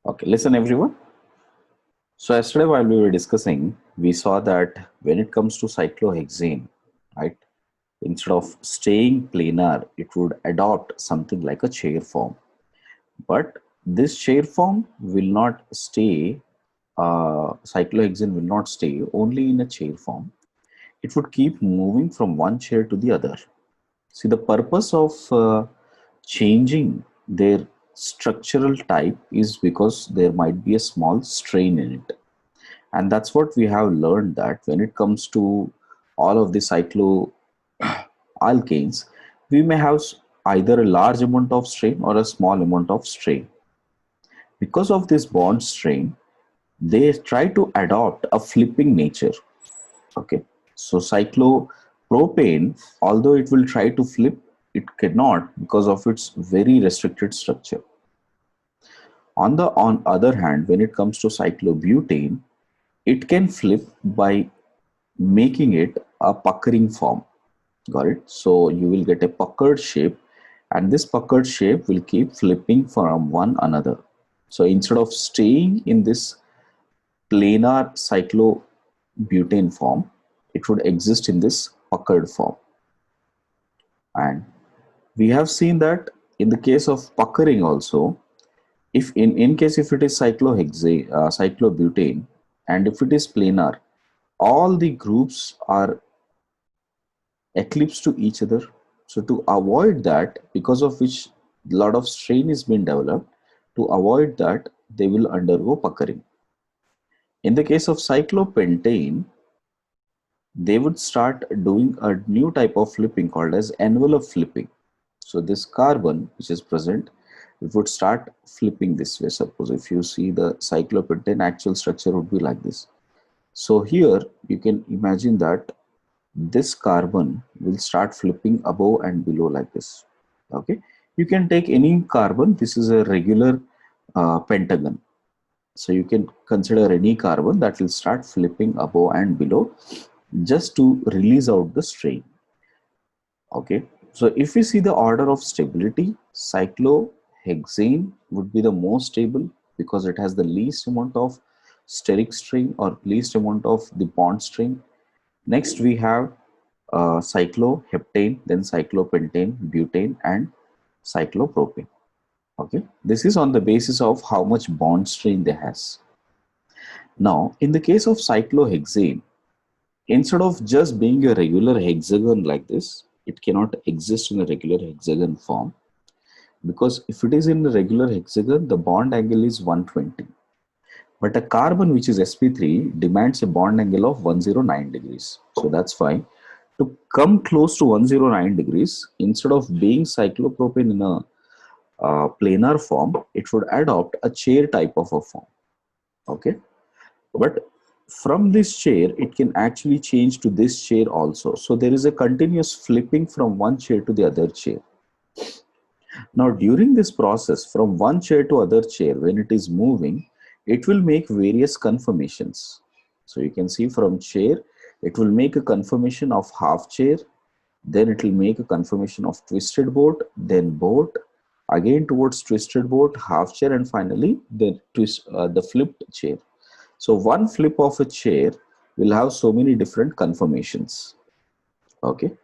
Okay, listen everyone. So yesterday while we were discussing, we saw that when it comes to cyclohexane, right, instead of staying planar, it would adopt something like a chair form. But this chair form will not stay, cyclohexane will not stay only in a chair form. It would keep moving from one chair to the other. See, the purpose of changing their structural type is because there might be a small strain in it. And that's what we have learned, that when it comes to all of the cycloalkanes, we may have either a large amount of strain or a small amount of strain. Because of this bond strain, they try to adopt a flipping nature. Okay, so cyclopropane, although it will try to flip, it cannot because of its very restricted structure. On other hand, when it comes to cyclobutane, it can flip by making it a puckering form. Got it? So you will get a puckered shape, and this puckered shape will keep flipping from one another. So instead of staying in this planar cyclobutane form, it would exist in this puckered form. And we have seen that in the case of puckering also, if in case if it is cyclobutane, and if it is planar, all the groups are eclipse to each other. So to avoid that, because of which a lot of strain is being developed, to avoid that, they will undergo puckering. In the case of cyclopentane, they would start doing a new type of flipping called as envelope flipping. So this carbon which is present, it would start flipping this way. Suppose if you see the cyclopentane, actual structure would be like this. So here you can imagine that this carbon will start flipping above and below like this. Okay, you can take any carbon. This is a regular pentagon, so you can consider any carbon that will start flipping above and below just to release out the strain. Okay, so if we see the order of stability, cyclohexane would be the most stable because it has the least amount of steric strain or least amount of the bond strain. Next, we have cycloheptane, then cyclopentane, butane, and cyclopropane. Okay, this is on the basis of how much bond strain they has. Now, in the case of cyclohexane, instead of just being a regular hexagon like this, it cannot exist in a regular hexagon form, because if it is in a regular hexagon, the bond angle is 120. But a carbon which is sp3 demands a bond angle of 109 degrees. So that's why to come close to 109 degrees, instead of being cyclopropane in a planar form, it would adopt a chair type of a form. Okay, but from this chair, it can actually change to this chair also. So there is a continuous flipping from one chair to the other chair. Now, during this process, from one chair to other chair, when it is moving, it will make various conformations. So you can see from chair, it will make a conformation of half chair, then it will make a conformation of twisted boat, then boat, again towards twisted boat, half chair, and finally the flipped chair. So one flip of a chair will have so many different conformations. Okay.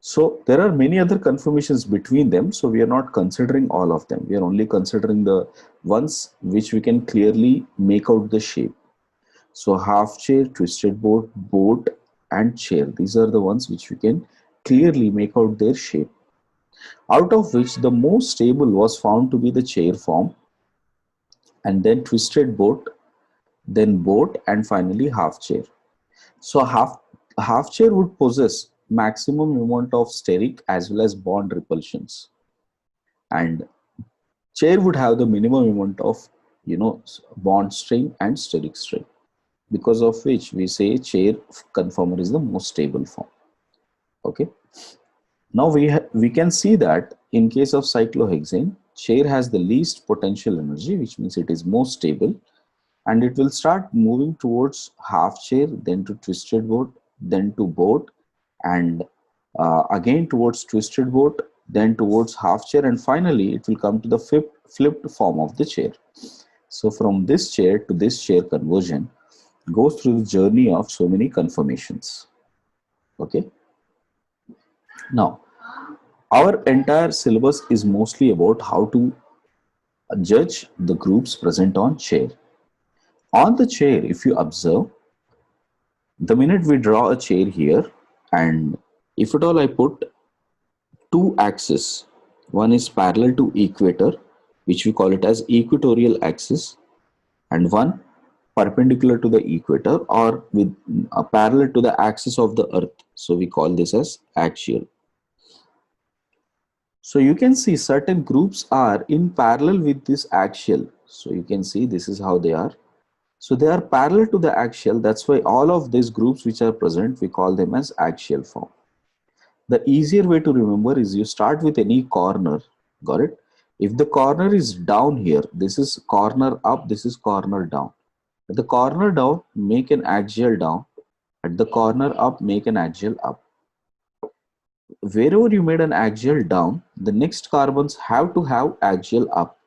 So there are many other conformations between them. So we are not considering all of them. We are only considering the ones which we can clearly make out the shape. So half chair, twisted boat, boat, and chair. These are the ones which we can clearly make out their shape. Out of which the most stable was found to be the chair form, and then twisted boat, then boat, and finally half chair. So half chair would possess maximum amount of steric as well as bond repulsions, and chair would have the minimum amount of bond strain and steric strain, because of which we say chair conformer is the most stable form. Okay, now we can see that in case of cyclohexane, chair has the least potential energy, which means it is most stable, and it will start moving towards half chair, then to twisted boat, then to boat, and again towards twisted boat, then towards half chair, and finally it will come to the flipped form of the chair. So from this chair to this chair conversion goes through the journey of so many conformations. Okay. Now, our entire syllabus is mostly about how to judge the groups present on chair. On the chair, if you observe, the minute we draw a chair here, and if at all I put two axes, one is parallel to equator, which we call it as equatorial axis, and one perpendicular to the equator or with parallel to the axis of the earth. So we call this as axial. So you can see certain groups are in parallel with this axial. So you can see this is how they are. So they are parallel to the axial. That's why all of these groups which are present, we call them as axial form. The easier way to remember is you start with any corner. Got it? If the corner is down here, this is corner up, this is corner down. At the corner down, make an axial down. At the corner up, make an axial up. Wherever you made an axial down, the next carbons have to have axial up.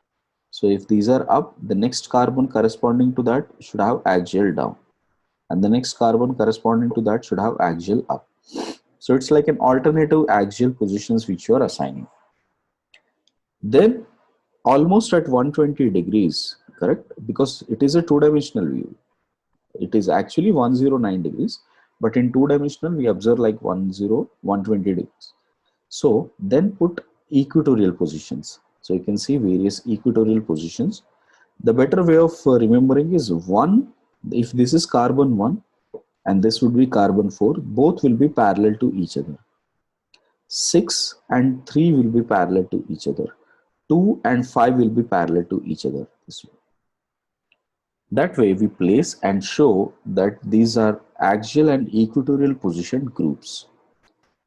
So if these are up, the next carbon corresponding to that should have axial down. And the next carbon corresponding to that should have axial up. So it's like an alternative axial positions which you are assigning. Then almost at 120 degrees, correct? Because it is a two-dimensional view. It is actually 109 degrees, but in two-dimensional we observe like 120 degrees. So then put equatorial positions. So you can see various equatorial positions. The better way of remembering is 1, if this is carbon 1 and this would be carbon 4, both will be parallel to each other. 6 and 3 will be parallel to each other. 2 and 5 will be parallel to each other. This way. That way we place and show that these are axial and equatorial positioned groups.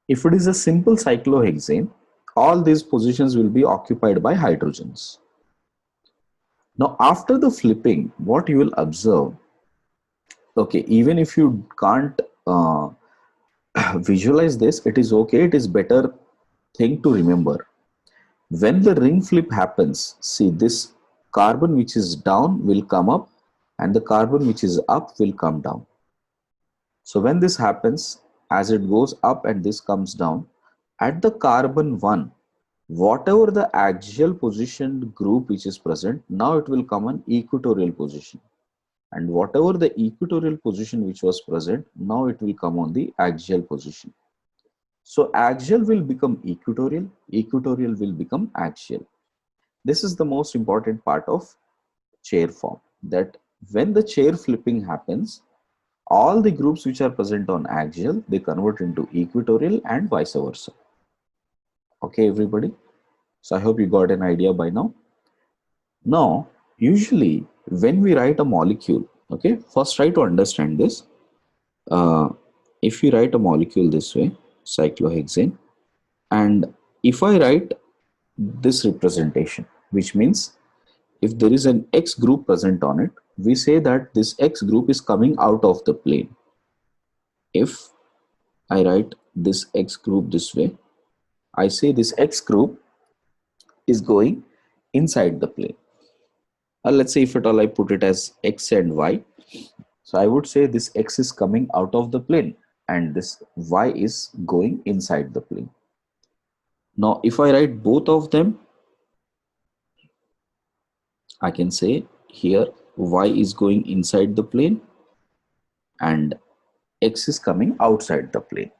If it is a simple cyclohexane, all these positions will be occupied by hydrogens. Now after the flipping, what you will observe, okay, even if you can't visualize this, it is okay, it is better thing to remember. When the ring flip happens, see this carbon which is down will come up and the carbon which is up will come down. So when this happens, as it goes up and this comes down, at the carbon 1, whatever the axial positioned group which is present, now it will come an equatorial position. And whatever the equatorial position which was present, now it will come on the axial position. So axial will become equatorial, equatorial will become axial. This is the most important part of chair form, that when the chair flipping happens, all the groups which are present on axial, they convert into equatorial and vice versa. Okay, everybody. So I hope you got an idea by now. Now, usually when we write a molecule, okay, first try to understand this. If we write a molecule this way, cyclohexane, and if I write this representation, which means if there is an X group present on it, we say that this X group is coming out of the plane. If I write this X group this way, I say this X group is going inside the plane. Let's say if at all I put it as X and Y. So I would say this X is coming out of the plane and this Y is going inside the plane. Now, if I write both of them, I can say here Y is going inside the plane and X is coming outside the plane.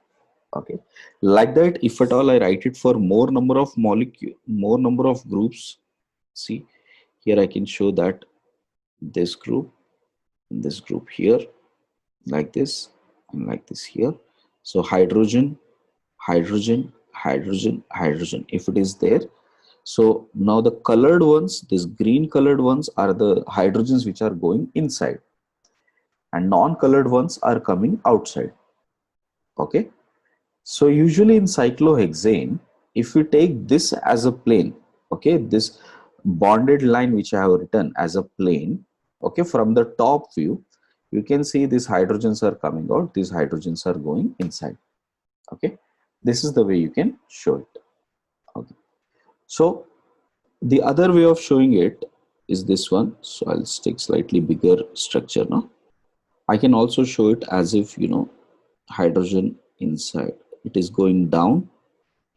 Okay, like that, if at all I write it for more number of molecule, more number of groups, see here I can show that this group and this group here, like this and like this here. So hydrogen, hydrogen, hydrogen, hydrogen, if it is there. So now the colored ones, these green colored ones are the hydrogens which are going inside and non-colored ones are coming outside. Okay. So usually in cyclohexane, if we take this as a plane, okay, this bonded line which I have written as a plane, okay, from the top view, you can see these hydrogens are coming out, these hydrogens are going inside. Okay, this is the way you can show it. Okay, so the other way of showing it, is this one. So I'll take slightly bigger structure now. I can also show it as if, you know, hydrogen inside. It is going down.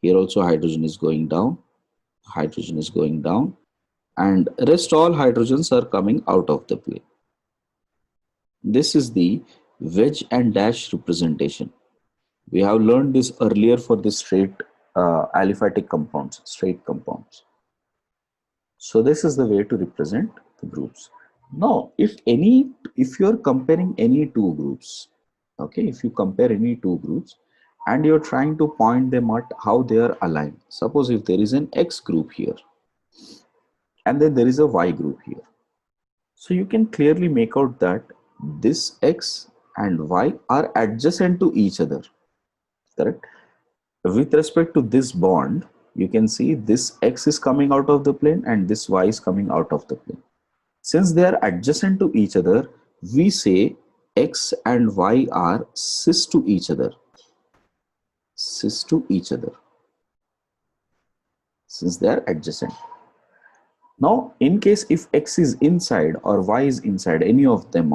Here also hydrogen is going down. Hydrogen is going down. And rest all hydrogens are coming out of the plane. This is the wedge and dash representation. We have learned this earlier for the straight aliphatic compounds, straight compounds. So this is the way to represent the groups. Now, if you're comparing any two groups, okay, if you compare any two groups and you're trying to point them at how they are aligned. Suppose if there is an X group here and then there is a Y group here. So you can clearly make out that this X and Y are adjacent to each other, correct? With respect to this bond, you can see this X is coming out of the plane and this Y is coming out of the plane. Since they are adjacent to each other, we say X and Y are cis to each other. Cis to each other. Since they are adjacent. Now, in case if X is inside or Y is inside, any of them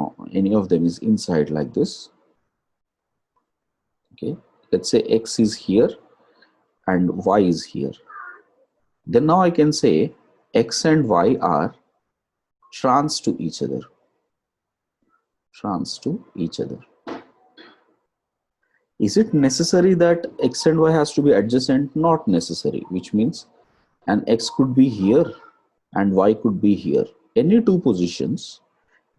is inside like this. Okay, let's say X is here and Y is here. Then now I can say X and Y are trans to each other. Trans to each other. Is it necessary that X and Y has to be adjacent? Not necessary, which means an X could be here and Y could be here. Any two positions,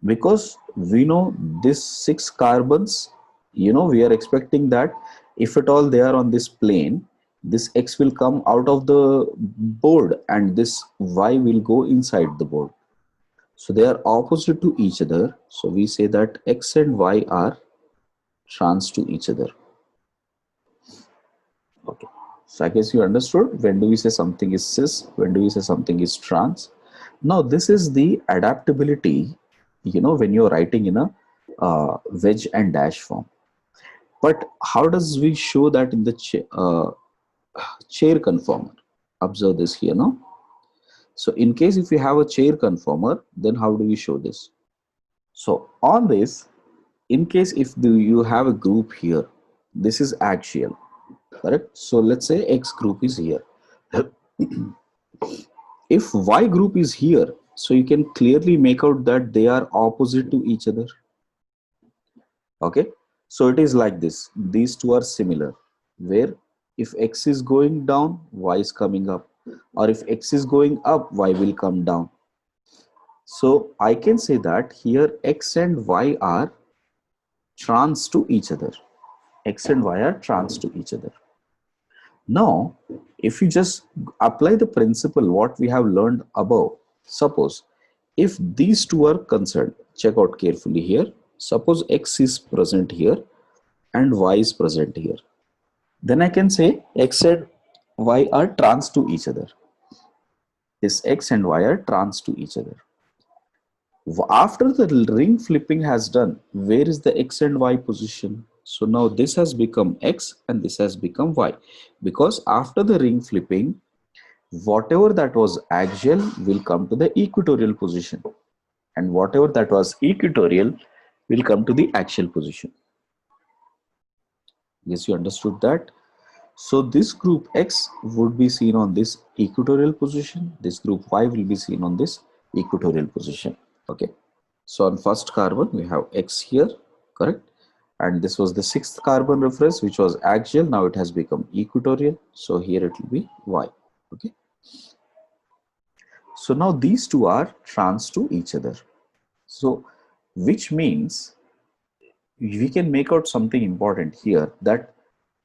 because we know this 6 carbons, you know, we are expecting that if at all they are on this plane, this X will come out of the board and this Y will go inside the board. So they are opposite to each other. So we say that X and Y are trans to each other. Okay. So I guess you understood. When do we say something is cis? When do we say something is trans? Now this is the adaptability, you know, when you're writing in a wedge and dash form. But how does we show that in the chair conformer? Observe this here now. So in case if you have a chair conformer, then how do we show this? So on this, in case if you have a group here, this is axial, correct? So let's say X group is here. If Y group is here, so you can clearly make out that they are opposite to each other. Okay, so it is like this. These two are similar, where if X is going down, Y is coming up, or if X is going up, Y will come down. So I can say that here X and Y are trans to each other. X and Y are trans to each other. Now, if you just apply the principle what we have learned above, suppose if these two are concerned, check out carefully here. Suppose X is present here and Y is present here. Then I can say X and Y are trans to each other. This X and Y are trans to each other. After the ring flipping has done, where is the X and Y position? So now this has become X and this has become Y, because after the ring flipping, whatever that was axial will come to the equatorial position, and whatever that was equatorial will come to the axial position. Yes, you understood that. So this group X would be seen on this equatorial position. This group Y will be seen on this equatorial position. Okay. So on first carbon, we have X here, correct? And this was the 6th carbon reference, which was axial. Now it has become equatorial. So here it will be Y. Okay. So now these two are trans to each other. So which means we can make out something important here, that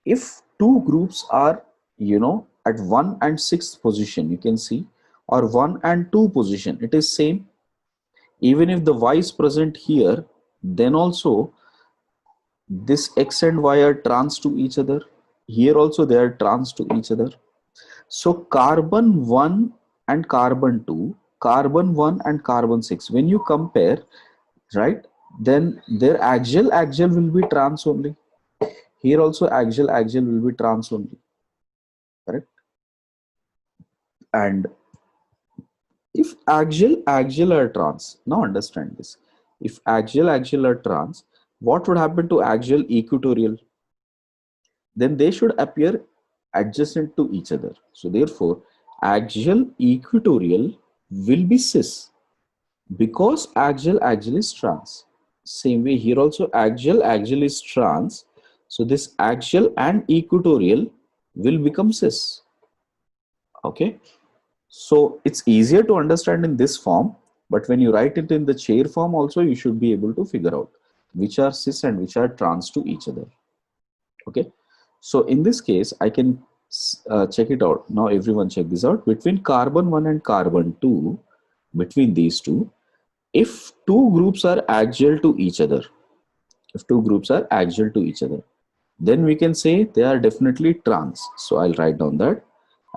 if two groups are, you know, at 1 and 6th position, you can see, or 1 and 2 position, it is same. Even if the Y is present here, then also this X and Y are trans to each other. Here also they are trans to each other. So carbon 1 and carbon 2, carbon 1 and carbon 6, when you compare, right, then their axial will be trans only. Here also axial will be trans only, correct? And If axial are trans, now understand this. If axial are trans, what would happen to axial equatorial? Then they should appear adjacent to each other. So therefore, axial equatorial will be cis because axial is trans. Same way here also axial is trans. So this axial and equatorial will become cis. Okay. So it's easier to understand in this form, but when you write it in the chair form also, you should be able to figure out which are cis and which are trans to each other. Okay. So in this case, I can check it out. Now everyone check this out. Between carbon 1 and carbon 2, between these two, if two groups are axial to each other, then we can say they are definitely trans. So I'll write down that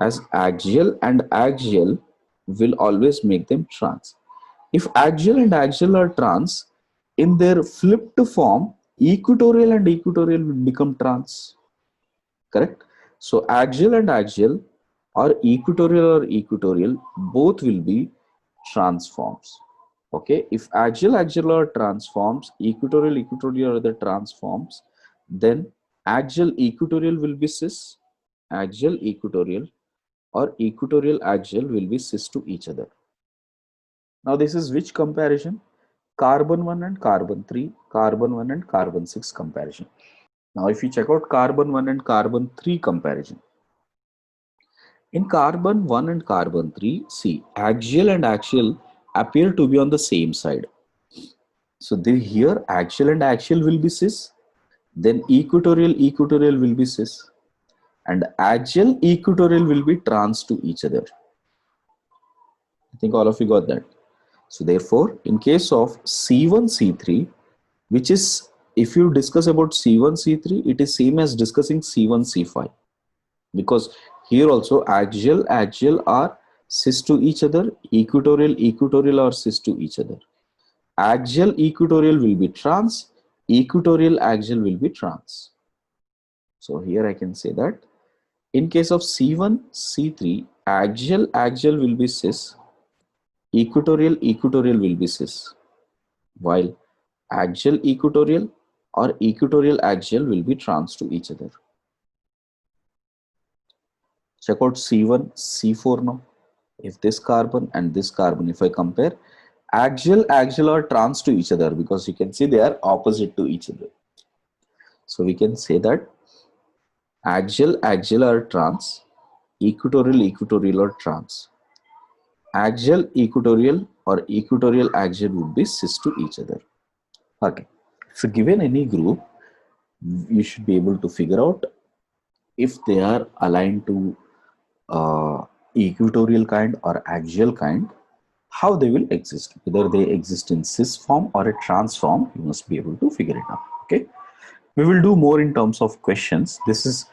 as axial and axial will always make them trans. If axial and axial are trans, in their flipped form, equatorial and equatorial will become trans. Correct? So axial and axial or equatorial both will be transforms. Okay, if axial are transforms, equatorial are the transforms, then axial equatorial will be cis, axial equatorial or equatorial axial will be cis to each other. Now this is which comparison? Carbon 1 and carbon 3, carbon 1 and carbon 6 comparison. Now if you check out carbon 1 and carbon 3 comparison, in carbon 1 and carbon 3, see, axial and axial appear to be on the same side. So here axial and axial will be cis, then equatorial will be cis, and axial equatorial will be trans to each other. I think all of you got that. So therefore, in case of C1, C3, which is, if you discuss about C1, C3, it is same as discussing C1, C5. Because here also axial are cis to each other, equatorial are cis to each other. Axial equatorial will be trans, equatorial axial will be trans. So here I can say that in case of C1, C3, axial will be cis, equatorial will be cis, while axial equatorial or equatorial axial will be trans to each other. Check out C1, C4 now. If this carbon and this carbon, if I compare, axial are trans to each other because you can see they are opposite to each other. So we can say that axial are trans, equatorial are trans. Axial equatorial or equatorial axial would be cis to each other. Okay. So given any group, you should be able to figure out if they are aligned to equatorial kind or axial kind, how they will exist. Whether they exist in cis form or a trans form, you must be able to figure it out. Okay. We will do more in terms of questions. This is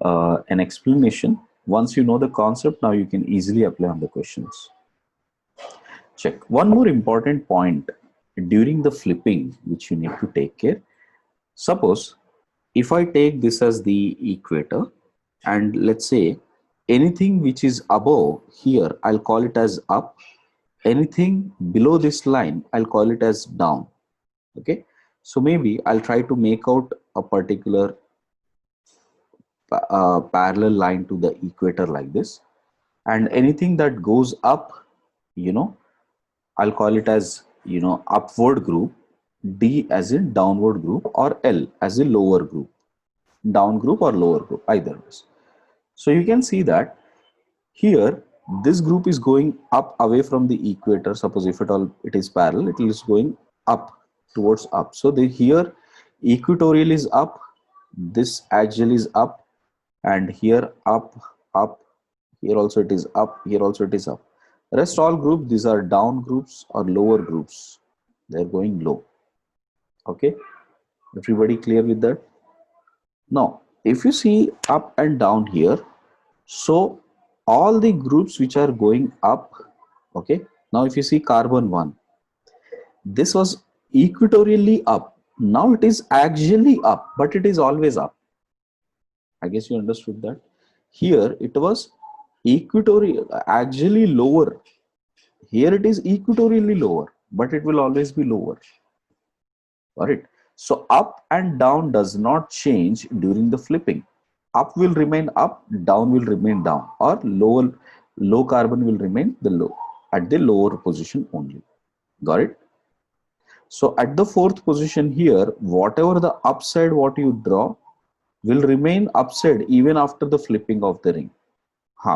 an explanation. Once you know the concept, now you can easily apply on the questions. Check. One more important point during the flipping, which you need to take care. Suppose if I take this as the equator, and let's say anything which is above here, I'll call it as up. Anything below this line, I'll call it as down. Okay. So maybe I'll try to make out a particular parallel line to the equator like this, and anything that goes up, I'll call it as upward group, D as in downward group, or L as a lower group, down group or lower group, either ways. So you can see that here this group is going up away from the equator. Suppose if at all it is parallel, it is going up towards up. So here equatorial is up, this axial is up, and here up, here also it is up, here also it is up. Rest all groups, these are down groups or lower groups, they're going low. Okay, everybody clear with that? Now if you see up and down here, so all the groups which are going up, okay, now if you see carbon 1, this was equatorially up, now it is axially up, but it is always up. I guess you understood that. Here it was equatorial, axially lower. Here it is equatorially lower, but it will always be lower. Got it? So up and down does not change during the flipping. Up will remain up, down will remain down, or low carbon will remain the low at the lower position only. Got it? So at the fourth position here, whatever the upside what you draw will remain upside even after the flipping of the ring.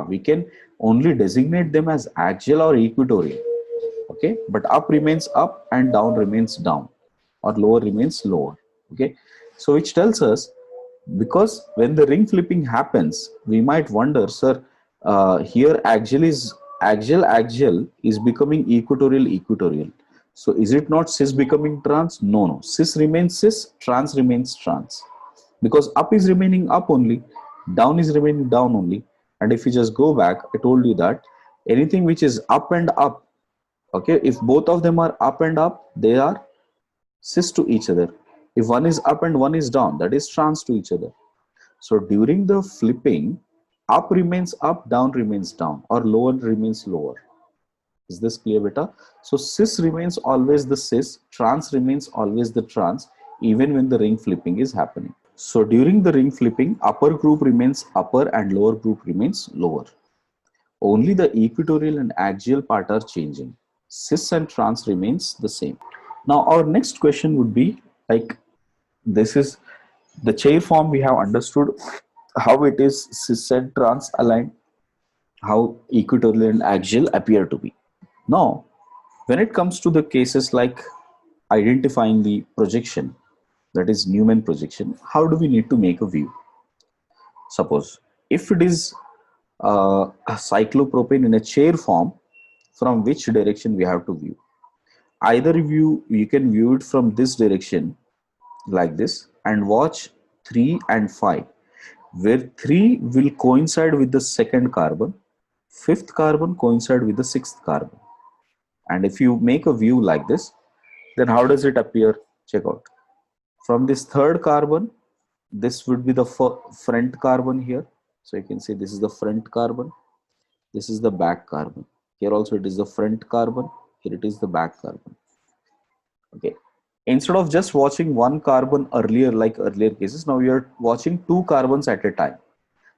We can only designate them as axial or equatorial. Okay, but up remains up and down remains down, or lower remains lower. Okay, so which tells us, because when the ring flipping happens, we might wonder, sir, here axial is becoming equatorial. So is it not cis becoming trans? No, cis remains cis, trans remains trans, because up is remaining up only, down is remaining down only. And if you just go back, I told you that anything which is up and up, okay, if both of them are up and up, they are cis to each other. If one is up and one is down, that is trans to each other. So during the flipping, up remains up, down remains down, or lower remains lower. Is this clear, beta? So cis remains always the cis, trans remains always the trans, even when the ring flipping is happening. So during the ring flipping, upper group remains upper and lower group remains lower. Only the equatorial and axial part are changing. Cis and trans remains the same. Now our next question would be, like, this is the chair form. We have understood how it is cis and trans aligned, how equatorial and axial appear to be. Now, when it comes to the cases like identifying the projection, that is Newman projection, how do we need to make a view? Suppose if it is a cyclopropane in a chair form, from which direction we have to view? Either you can view it from this direction like this and watch 3 and 5, where 3 will coincide with the second carbon, fifth carbon coincide with the sixth carbon. And if you make a view like this, then how does it appear? Check out. From this third carbon, this would be the front carbon here. So you can see this is the front carbon, this is the back carbon. Here also it is the front carbon, here it is the back carbon. Okay. Instead of just watching one carbon earlier, like earlier cases, now you are watching two carbons at a time.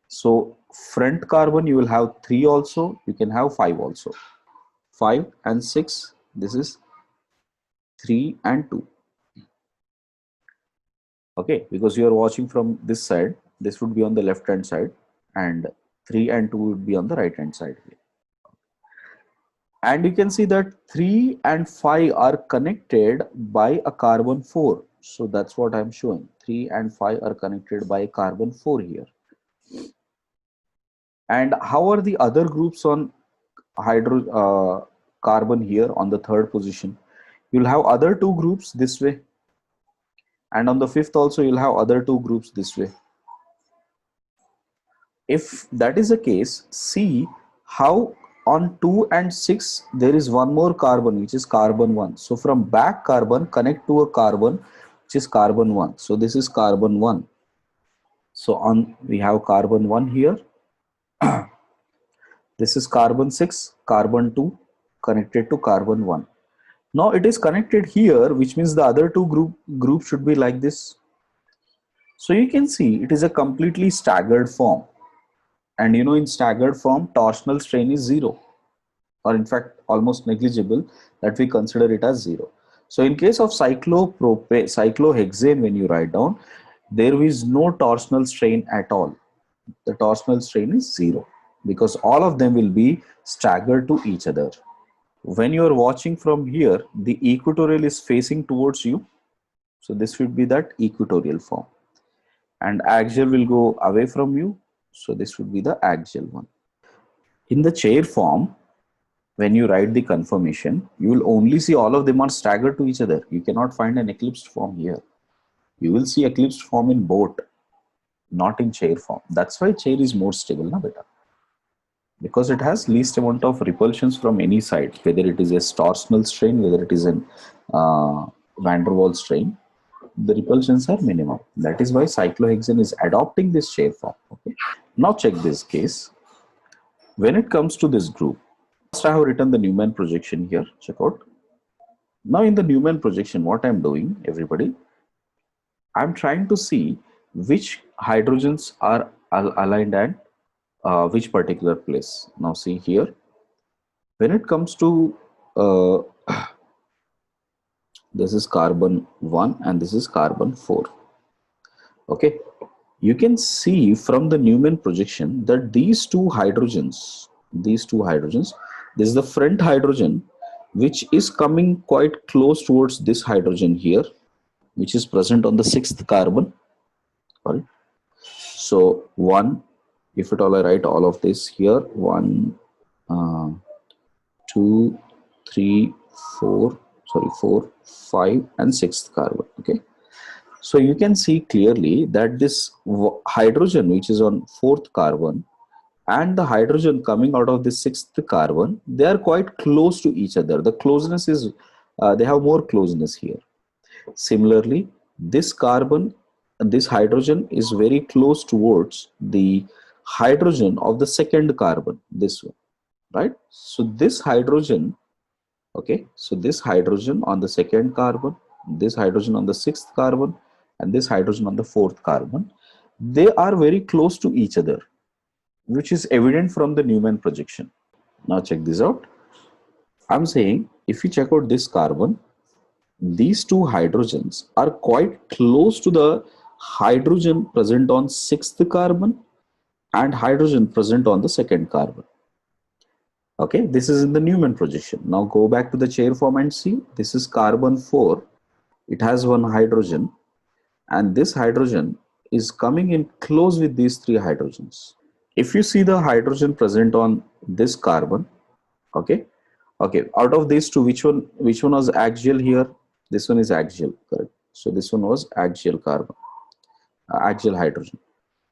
So front carbon you will have 3 also, you can have 5 also. 5 and 6, this is 3 and 2. Okay, because you are watching from this side, this would be on the left hand side, and 3 and 2 would be on the right hand side here. And you can see that 3 and 5 are connected by a carbon 4. So that's what I'm showing. 3 and 5 are connected by carbon 4 here. And how are the other groups on carbon here on the third position? You'll have other two groups this way. And on the fifth also, you'll have other two groups this way. If that is the case, see how on 2 and 6, there is one more carbon, which is carbon 1. So from back carbon, connect to a carbon, which is carbon 1. So this is carbon 1. So we have carbon 1 here. This is carbon 6, carbon 2 connected to carbon 1. Now it is connected here, which means the other two group should be like this. So you can see it is a completely staggered form. And you know, in staggered form, torsional strain is 0, or in fact almost negligible, that we consider it as 0. So in case of cyclohexane, when you write down, there is no torsional strain at all. The torsional strain is 0, because all of them will be staggered to each other. When you are watching from here, the equatorial is facing towards you. So this would be that equatorial form. And axial will go away from you. So this would be the axial one. In the chair form, when you write the conformation, you will only see all of them are staggered to each other. You cannot find an eclipsed form here. You will see eclipsed form in boat, not in chair form. That's why chair is more stable, na beta? Because it has least amount of repulsions from any side, whether it is a torsional strain, whether it is an van der Waals strain, the repulsions are minimum. That is why cyclohexane is adopting this chair form. Okay. Now check this case. When it comes to this group, First, I have written the Newman projection here. Check out. Now, in the Newman projection, what I'm doing, everybody, I'm trying to see which hydrogens are aligned at which particular place. Now, see here, when it comes to uh, this is carbon 1 and this is carbon 4. Okay, you can see from the Newman projection that these two hydrogens, this is the front hydrogen which is coming quite close towards this hydrogen here, which is present on the 6th carbon. Sorry. So 1, if at all I write all of this here, 1, 2, 3, 4, 5 and 6th carbon. Okay. So you can see clearly that this hydrogen which is on 4th carbon and the hydrogen coming out of the 6th carbon, they are quite close to each other. The closeness is, they have more closeness here. Similarly, this carbon, this hydrogen is very close towards the hydrogen of the 2nd carbon, this one, right? So this hydrogen, okay, so this hydrogen on the 2nd carbon, this hydrogen on the 6th carbon, and this hydrogen on the 4th carbon, they are very close to each other, which is evident from the Newman projection. Now check this out. I'm saying if you check out this carbon, these two hydrogens are quite close to the hydrogen present on 6th carbon and hydrogen present on the 2nd carbon. Okay, this is in the Newman projection. Now go back to the chair form and see. This is carbon 4. It has one hydrogen, and this hydrogen is coming in close with these 3 hydrogens. If you see the hydrogen present on this carbon, okay, out of these two, which one was axial here? This one is axial, correct? So this one was axial carbon, axial hydrogen.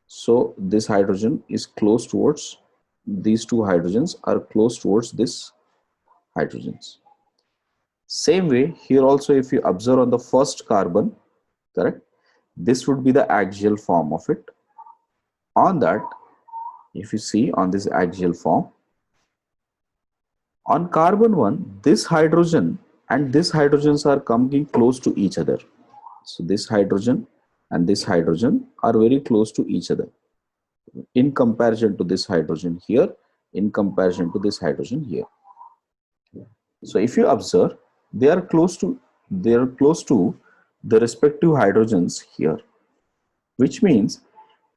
So this hydrogen is close towards, these two hydrogens are close towards this hydrogens. Same way here also, if you observe on the 1st carbon, correct, this would be the axial form of it. On that, if you see on this axial form, on carbon 1, this hydrogen and this hydrogens are coming close to each other. So this hydrogen and this hydrogen are very close to each other in comparison to this hydrogen here, in comparison to this hydrogen here. So if you observe, they are close to the respective hydrogens here, which means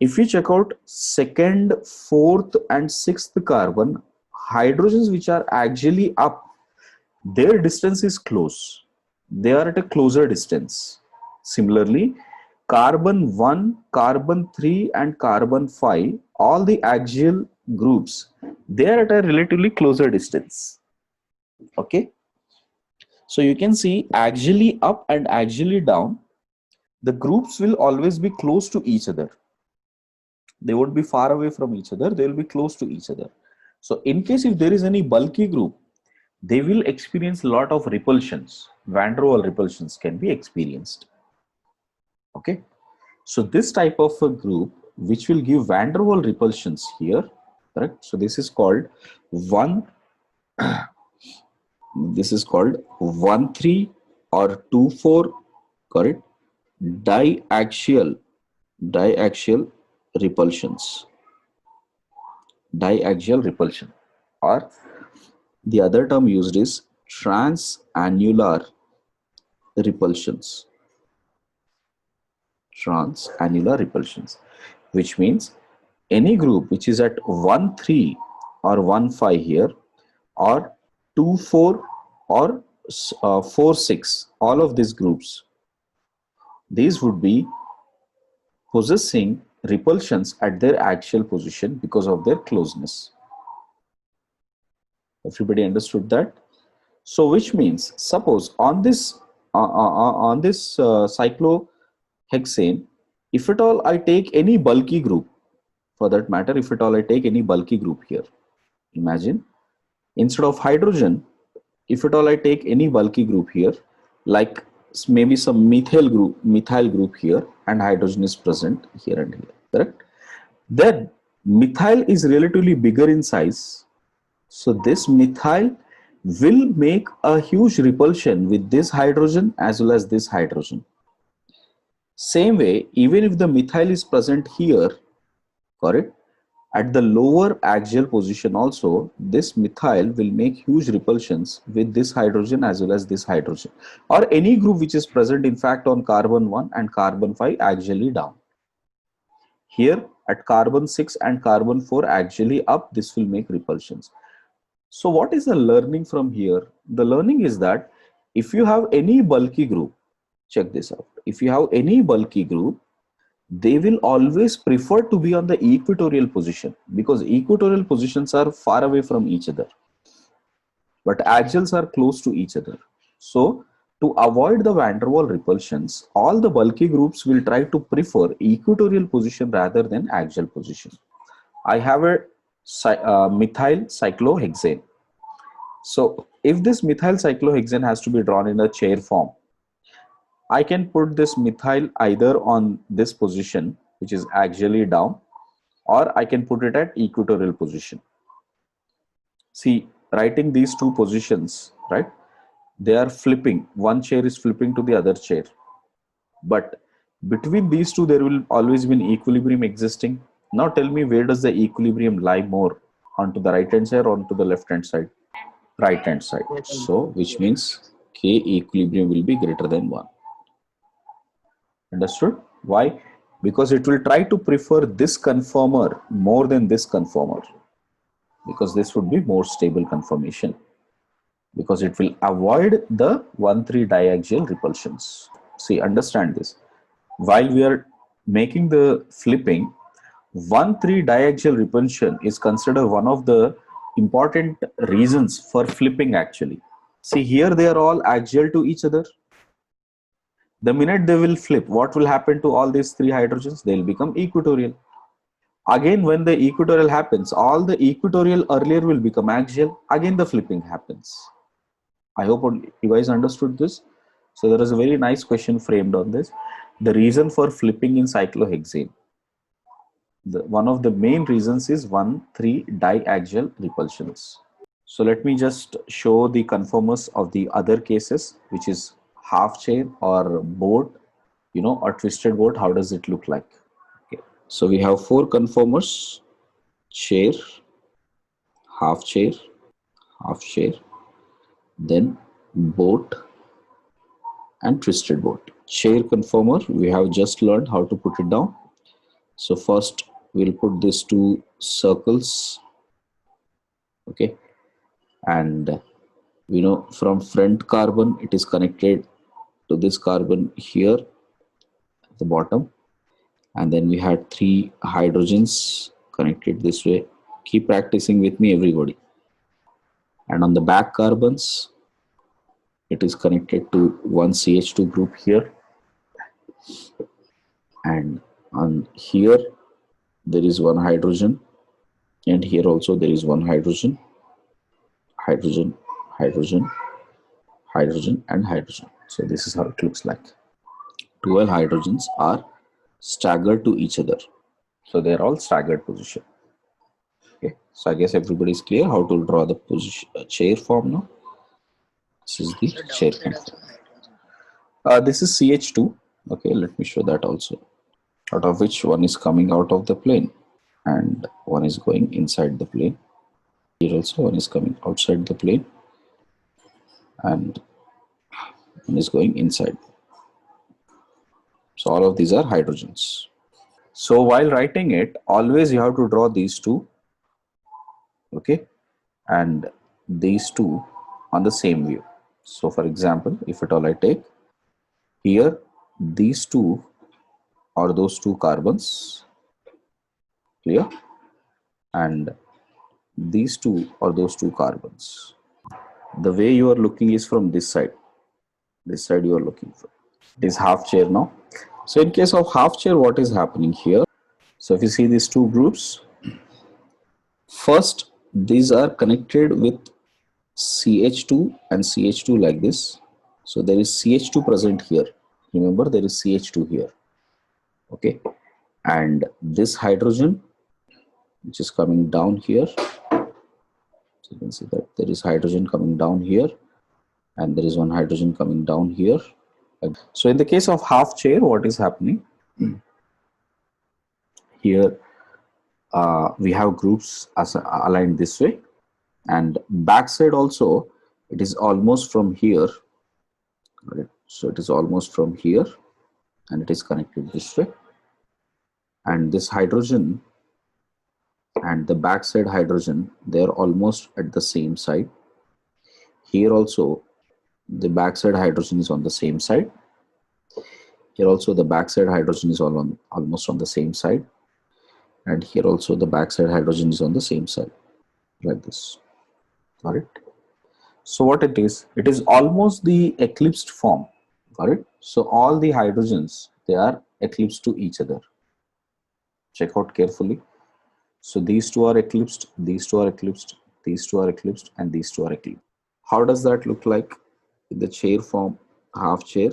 if you check out 2nd, 4th and 6th carbon, hydrogens which are axially up, their distance is close. They are at a closer distance. Similarly, carbon 1, carbon 3 and carbon 5, all the axial groups, they are at a relatively closer distance. Okay. So you can see axially up and axially down, the groups will always be close to each other. They won't be far away from each other, they will be close to each other. So in case if there is any bulky group, they will experience a lot of repulsions. Van der Waal repulsions can be experienced. Okay, so this type of a group which will give van der Waal repulsions here, correct? So this is called 1,3 or 2,4, correct? Diaxial repulsions. Diaxial repulsion, or the other term used is transannular repulsions. Transannular repulsions, which means any group which is at 1,3 or 1,5 here, or 2,4 or 4,6, all of these groups, these would be possessing repulsions at their axial position because of their closeness. Everybody understood that? So which means, suppose on this cyclohexane, if at all I take any bulky group, for that matter, if at all I take any bulky group here, imagine instead of hydrogen, if at all I take any bulky group here, like maybe some methyl group here, and hydrogen is present here and here, correct? Then methyl is relatively bigger in size, So this methyl will make a huge repulsion with this hydrogen as well as this hydrogen. Same way, even if the methyl is present here, correct, at the lower axial position also, this methyl will make huge repulsions with this hydrogen as well as this hydrogen, or any group which is present in fact on carbon 1 and carbon 5 axially down. Here at carbon 6 and carbon 4 axially up, this will make repulsions. So what is the learning from here? The learning is that if you have any bulky group, check this out. If you have any bulky group, they will always prefer to be on the equatorial position, because equatorial positions are far away from each other, but axials are close to each other. So to avoid the van der Waal repulsions, all the bulky groups will try to prefer equatorial position rather than axial position. I have a methyl cyclohexane. So if this methyl cyclohexane has to be drawn in a chair form, I can put this methyl either on this position, which is axially down, or I can put it at equatorial position. See, writing these two positions, right? They are flipping. One chair is flipping to the other chair. But between these two, there will always be an equilibrium existing. Now tell me, where does the equilibrium lie more? Onto the right hand side or onto the left hand side? Right hand side. So, which means K equilibrium will be greater than 1. Understood? Why? Because it will try to prefer this conformer more than this conformer, because this would be more stable conformation, because it will avoid the 1,3 diaxial repulsions. See, understand this. While we are making the flipping, 1,3 diaxial repulsion is considered one of the important reasons for flipping actually. See, here they are all axial to each other. The minute they will flip, what will happen to all these 3 hydrogens? They will become equatorial. Again, when the equatorial happens, all the equatorial earlier will become axial. Again, the flipping happens. I hope you guys understood this. So there is a very nice question framed on this. The reason for flipping in cyclohexane. One of the main reasons is 1,3 diaxial repulsions. So let me just show the conformers of the other cases, which is half chair or boat, or twisted boat. How does it look like? Okay. So we have 4 conformers: chair, half chair, then boat and twisted boat. Chair conformer, we have just learned how to put it down. So first we'll put these 2 circles, okay, and from front carbon it is connected to this carbon here at the bottom, and then we had 3 hydrogens connected this way. Keep practicing with me, everybody. And on the back carbons, it is connected to one CH2 group here, and on here there is 1 hydrogen, and here also there is 1 hydrogen, hydrogen, hydrogen, hydrogen, and hydrogen. So this is how it looks like. 12 hydrogens are staggered to each other, so they are all staggered position. Okay, so I guess everybody is clear how to draw the position chair form now. This is the chair form. This is CH2. Okay, let me show that also. Out of which one is coming out of the plane and one is going inside the plane. Here also one is coming outside the plane and one is going inside. So all of these are hydrogens. So while writing it, always you have to draw these 2, okay, and these 2 on the same view. So for example, if at all I take here, these 2 are those 2 carbons, clear, and these 2 are those 2 carbons. The way you are looking is from this side you are looking for. It is half chair now. So in case of half chair, what is happening here? So if you see these 2 groups, first these are connected with CH2 and CH2 like this. So there is CH2 present here. Remember, there is CH2 here. Okay, and this hydrogen which is coming down here, So you can see that there is hydrogen coming down here, and there is one hydrogen coming down here. So in the case of half chair, what is happening here? We have groups as aligned this way, and backside also it is almost from here. Right? So it is almost from here, and it is connected this way. And this hydrogen and the backside hydrogen, they are almost at the same side. Here also the backside hydrogen is on the same side. Here also the backside hydrogen is almost on the same side, and here also the backside hydrogen is on the same side, like this. Got it? So what it is almost the eclipsed form. Got it? So all the hydrogens, they are eclipsed to each other. Check out carefully. So these two are eclipsed, these two are eclipsed, these two are eclipsed, and these two are eclipsed. How does that look like in the chair form, half chair?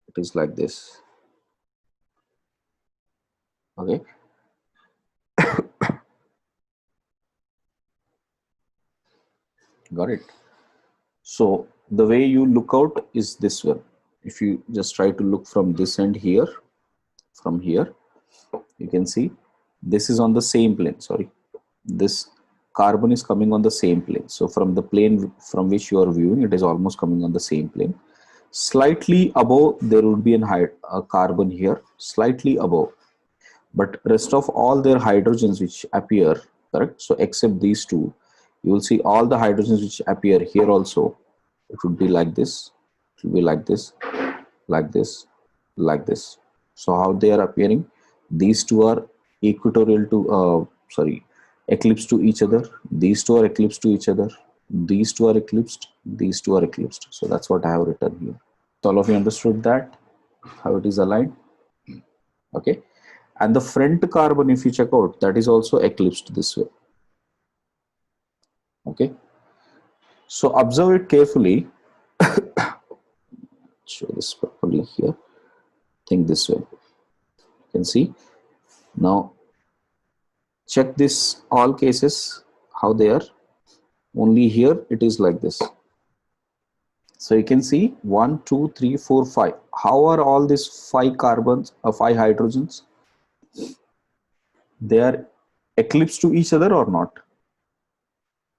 It is like this. Okay. Got it? So the way you look out is this one. If you just try to look from this end here, from here, you can see this is on the same plane. Sorry, this carbon is coming on the same plane. So from the plane from which you are viewing, it is almost coming on the same plane. Slightly above, there would be a carbon here, slightly above. But rest of all their hydrogens which appear, correct? So except these two, you will see all the hydrogens which appear here also. It would be like this, it will be like this, like this, like this. So how they are appearing? These two are equatorial to, eclipsed to each other. These two are eclipsed to each other. These two are eclipsed. These two are eclipsed. So that's what I have written here. So all of you understood that, how it is aligned? Okay. And the front carbon, if you check out, that is also eclipsed this way. Okay. So observe it carefully. Show this properly here. Think this way. You can see. Now check this all cases, how they are. Only here it is like this. So you can see 1, 2, 3, 4, 5. How are all these 5 carbons or 5 hydrogens? They are eclipsed to each other or not?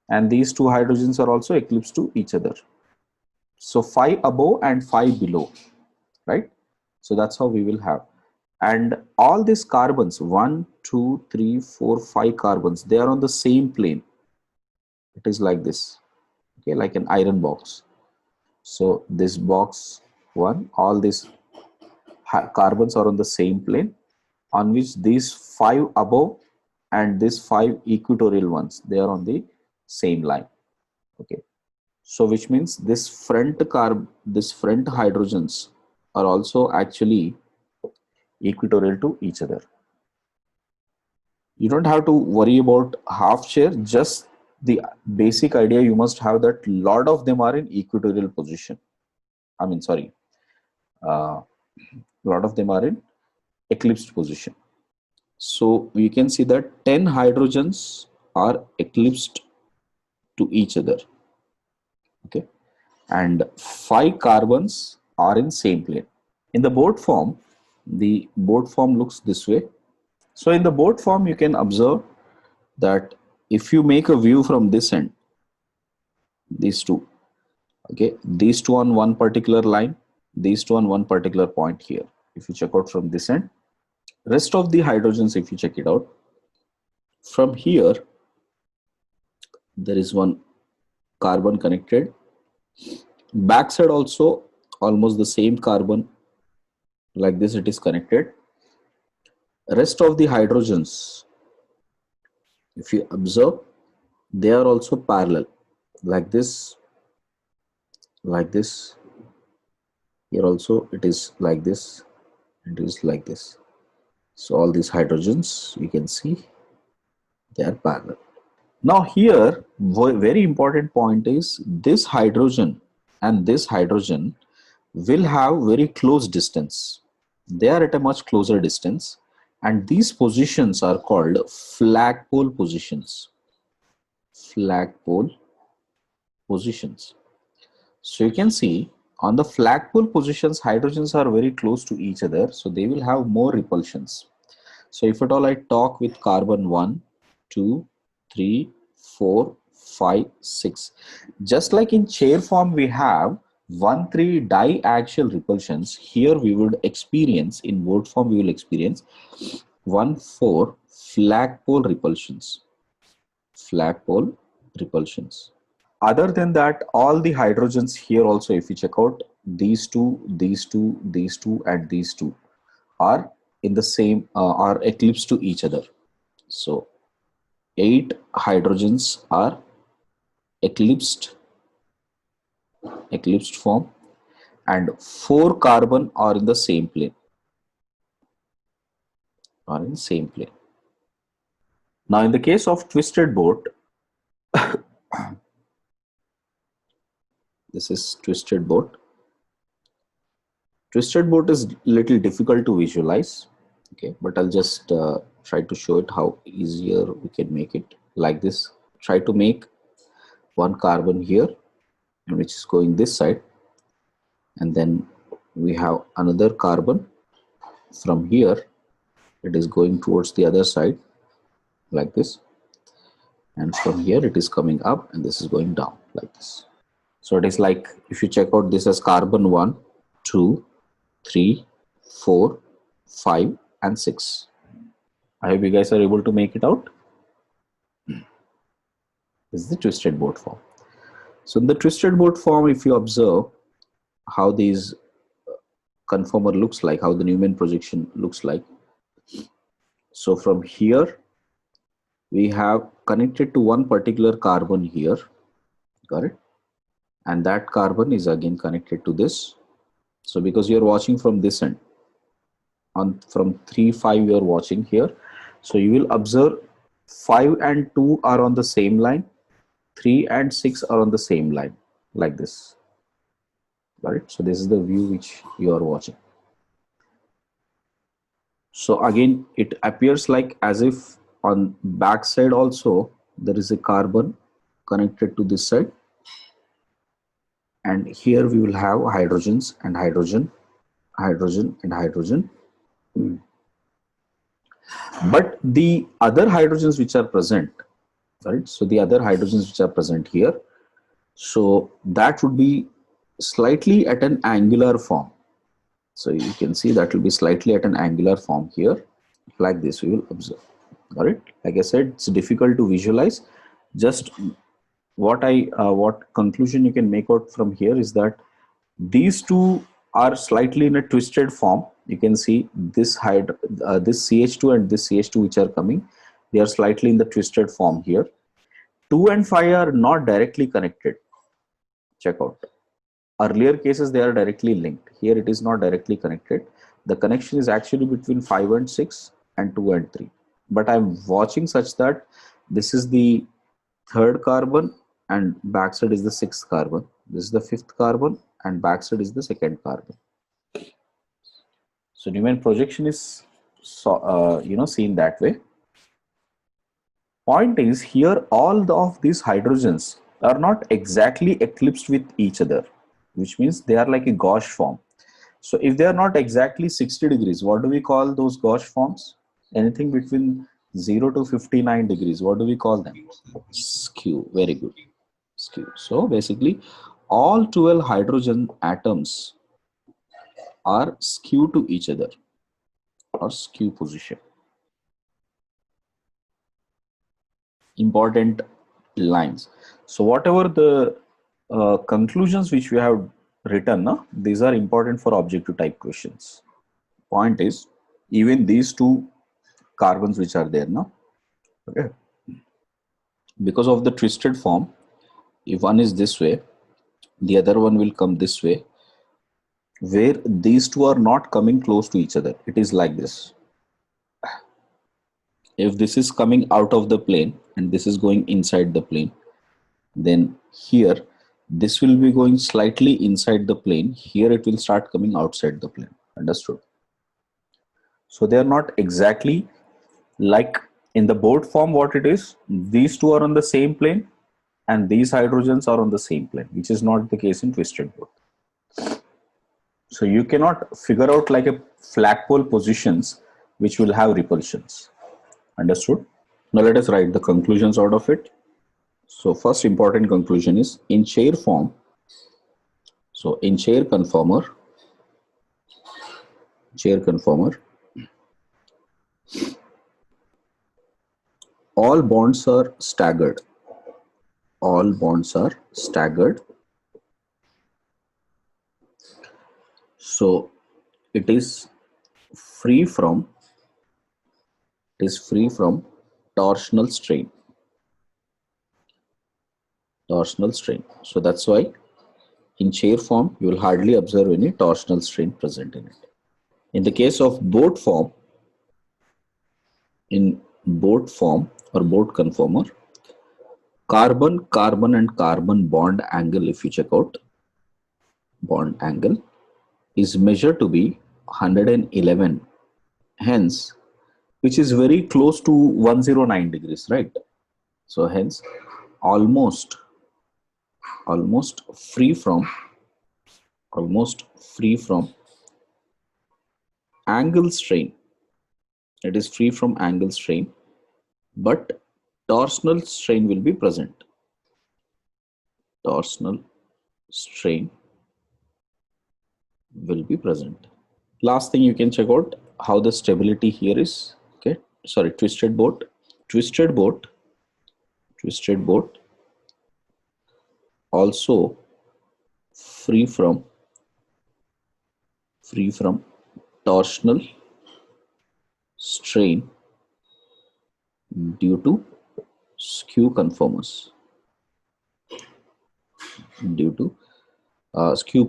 And these 2 hydrogens are also eclipsed to each other. So 5 above and 5 below, right? So that's how we will have. And all these carbons, 1, 2, 3, 4, 5 carbons, they are on the same plane. It is like this, okay, like an iron box. So this box 1, all these carbons are on the same plane, on which these 5 above and these 5 equatorial ones, they are on the same line. Okay. So which means this front hydrogens are also actually equatorial to each other. You don't have to worry about half chair, just the basic idea you must have that lot of them are in equatorial position. I mean, sorry, lot of them are in eclipsed position. So you can see that 10 hydrogens are eclipsed to each other. Okay. And 5 carbons are in same plane. In the board form, the board form looks this way. So in the board form, you can observe that if you make a view from this end, these two, okay, these two on one particular line, these two on one particular point here. If you check out from this end, rest of the hydrogens, if you check it out, from here, there is one carbon connected. Backside also almost the same carbon, like this it is connected. Rest of the hydrogens, if you observe, they are also parallel, like this, like this. Here also it is like this, it is like this. So all these hydrogens, you can see they are parallel. Now here, very important point is this hydrogen and this hydrogen will have very close distance. They are at a much closer distance, and these positions are called flagpole positions. flagpole positions. So you can see on the flagpole positions, hydrogens are very close to each other, so they will have more repulsions. So if at all I talk with carbon 1, 2, 3, 4, 5, 6, just like in chair form we have 1, 3 diaxial repulsions, here we would experience, in word form we will experience 1, 4 flagpole repulsions. Flagpole repulsions. Other than that, all the hydrogens here also, if you check out, these two, these two, these two, and these two are in the same, are eclipsed to each other. So 8 hydrogens are eclipsed form, and 4 carbon are in the same plane. Now in the case of twisted boat, this is twisted boat. Twisted boat is little difficult to visualize, okay, but I'll just try to show it how easier we can make it like this. Try to make one carbon here, and which is going this side, and then we have another carbon from here. It is going towards the other side like this, and from here it is coming up, and this is going down like this. So it is like, if you check out this as carbon 1, 2, 3, 4, 5, and 6. I hope you guys are able to make it out. This is the twisted boat form. So in the twisted boat form, if you observe how these conformer looks like, how the Newman projection looks like. So from here, we have connected to one particular carbon here, got it? And that carbon is again connected to this. So because you're watching from this end, from 3, 5 you're watching here. So you will observe 5 and 2 are on the same line, 3 and 6 are on the same line, like this. Got it? So this is the view which you are watching. So again, it appears like as if on back side also there is a carbon connected to this side, and here we will have hydrogens and hydrogen, hydrogen and hydrogen. But the other hydrogens which are present, right? So the other hydrogens which are present here, so that would be slightly at an angular form. So you can see that will be slightly at an angular form here, like this we will observe. All right, like I said, it's difficult to visualize. Just what conclusion you can make out from here is that these two are slightly in a twisted form. You can see this this CH2 and this CH2 which are coming, they are slightly in the twisted form here. 2 and 5 are not directly connected. Check out. Earlier cases they are directly linked. Here it is not directly connected. The connection is actually between 5 and 6 and 2 and 3. But I'm watching such that this is the third carbon and backside is the sixth carbon. This is the fifth carbon and backside is the second carbon. So Newman projection is seen that way. Point is, here all of these hydrogens are not exactly eclipsed with each other, which means they are like a gauche form. So if they are not exactly 60 degrees, what do we call those gauche forms? Anything between 0 to 59 degrees, what do we call them? Skew. Very good. Skew. So basically all 12 hydrogen atoms are skew to each other, or skew position. Important lines. So whatever the conclusions which we have written, these are important for objective type questions. Point is, even these two carbons which are there now, okay, because of the twisted form, if one is this way, the other one will come this way, where these two are not coming close to each other. It is like this. If this is coming out of the plane and this is going inside the plane, then here this will be going slightly inside the plane. Here it will start coming outside the plane. Understood? So they are not exactly like In the boat form, what it is, these two are on the same plane and these hydrogens are on the same plane, which is not the case in twisted boat. So you cannot figure out like a flagpole positions which will have repulsions. Understood? Now let us write the conclusions out of it. So first important conclusion is in chair form. So in chair conformer, all bonds are staggered. All bonds are staggered. So it is free from torsional strain. So that's why in chair form you will hardly observe any torsional strain present in it. In the case of boat form, or boat conformer, carbon and carbon bond angle, if you check out, bond angle is measured to be 111, hence, which is very close to 109 degrees, right? So hence almost free from angle strain. It is free from angle strain, but torsional strain will be present. Torsional strain will be present. Last thing, you can check out how the stability here is. Okay, sorry, twisted boat also free from torsional strain due to skew conformers, skew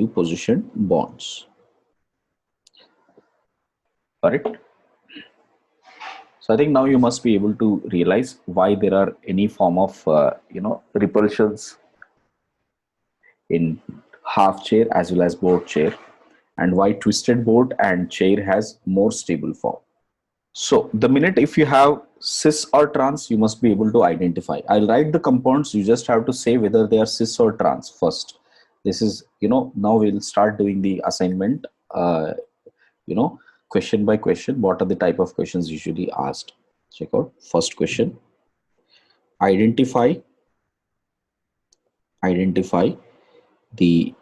position bonds. Correct? So I think now you must be able to realize why there are any form of repulsions in half chair as well as boat chair, and why twisted boat and chair has more stable form. So the minute if you have cis or trans, you must be able to identify. I'll write the compounds, you just have to say whether they are cis or trans first. This is, now we'll start doing the assignment, question by question. What are the type of questions usually asked? Check out first question. Identify the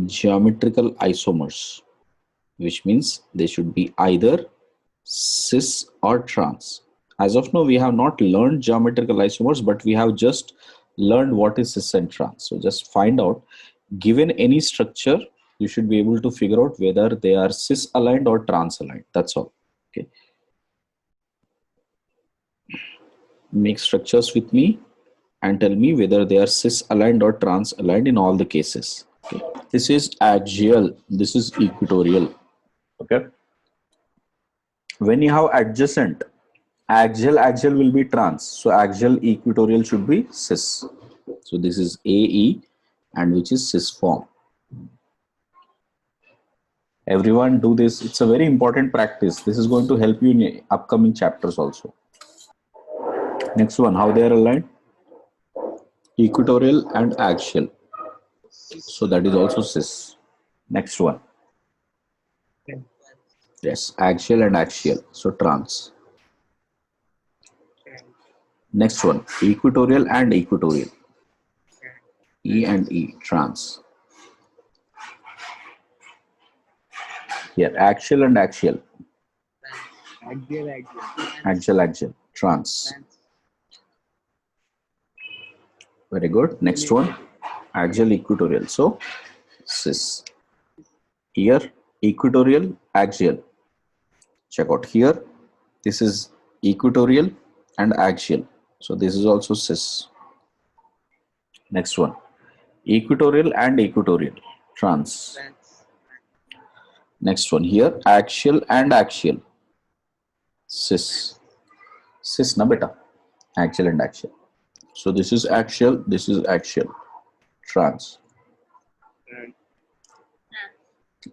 geometrical isomers, which means they should be either cis or trans. As of now, we have not learned geometrical isomers, but we have just learned what is cis and trans. So just find out, given any structure, you should be able to figure out whether they are cis aligned or trans aligned. That's all. Okay. Make structures with me and tell me whether they are cis aligned or trans aligned in all the cases. Okay. This is axial, this is equatorial. Okay. When you have adjacent, axial will be trans. So axial equatorial should be cis. So this is AE, and which is cis form. Everyone do this. It's a very important practice. This is going to help you in upcoming chapters also. Next one, how they are aligned? Equatorial and axial. So that is also cis. Next one. Yes, axial and axial. So trans. Next one, equatorial and equatorial. E and E, trans. Here, axial and axial. Axial, trans. Very good. Next one, axial, equatorial. So, cis. Here, equatorial, axial. Check out here. This is equatorial and axial. So, this is also cis. Next one, equatorial and equatorial, trans. Next one here, axial and axial, cis. Cis na beta, axial and axial. So this is axial, trans.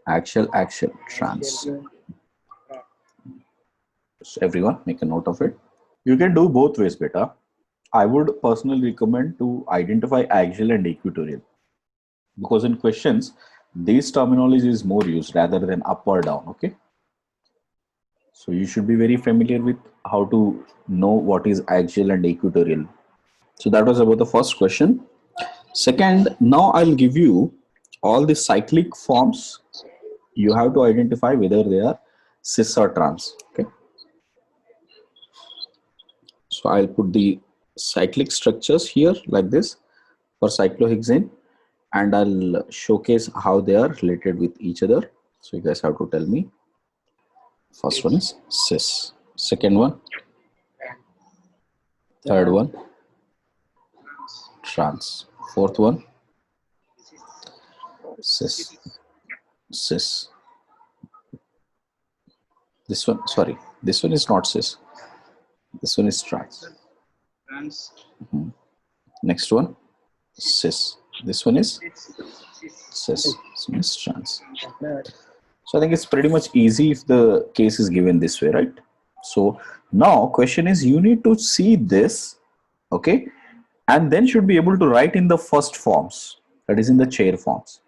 Axial, trans. So everyone make a note of it. You can do both ways, beta. I would personally recommend to identify axial and equatorial, because in questions, this terminology is more used rather than up or down. Okay. So you should be very familiar with how to know what is axial and equatorial. So that was about the first question. Second, now I'll give you all the cyclic forms. You have to identify whether they are cis or trans. Okay. So I'll put the cyclic structures here like this for cyclohexane, and I'll showcase how they are related with each other. So you guys have to tell me. First one is cis. Second one, third one, trans. Fourth one, cis. Cis. This one, sorry, this one is not cis. This one is trans. Next one, cis. This one is cis. This one is trans. So I think it's pretty much easy if the case is given this way, right? So now question is, you need to see this, okay, and then should be able to write in the first forms, that is in the chair forms.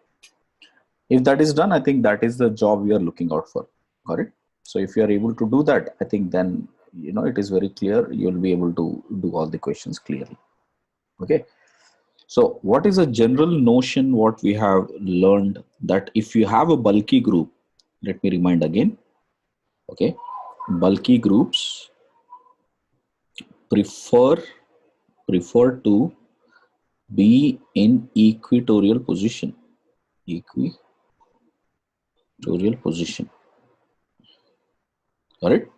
If that is done, I think that is the job we are looking out for. Got it? So if you are able to do that, I think then, you know, it is very clear. You'll be able to do all the questions clearly. Okay. So what is a general notion what we have learned, that if you have a bulky group, let me remind again. Okay. Bulky groups prefer to be in equatorial position. Equatorial position. Got it?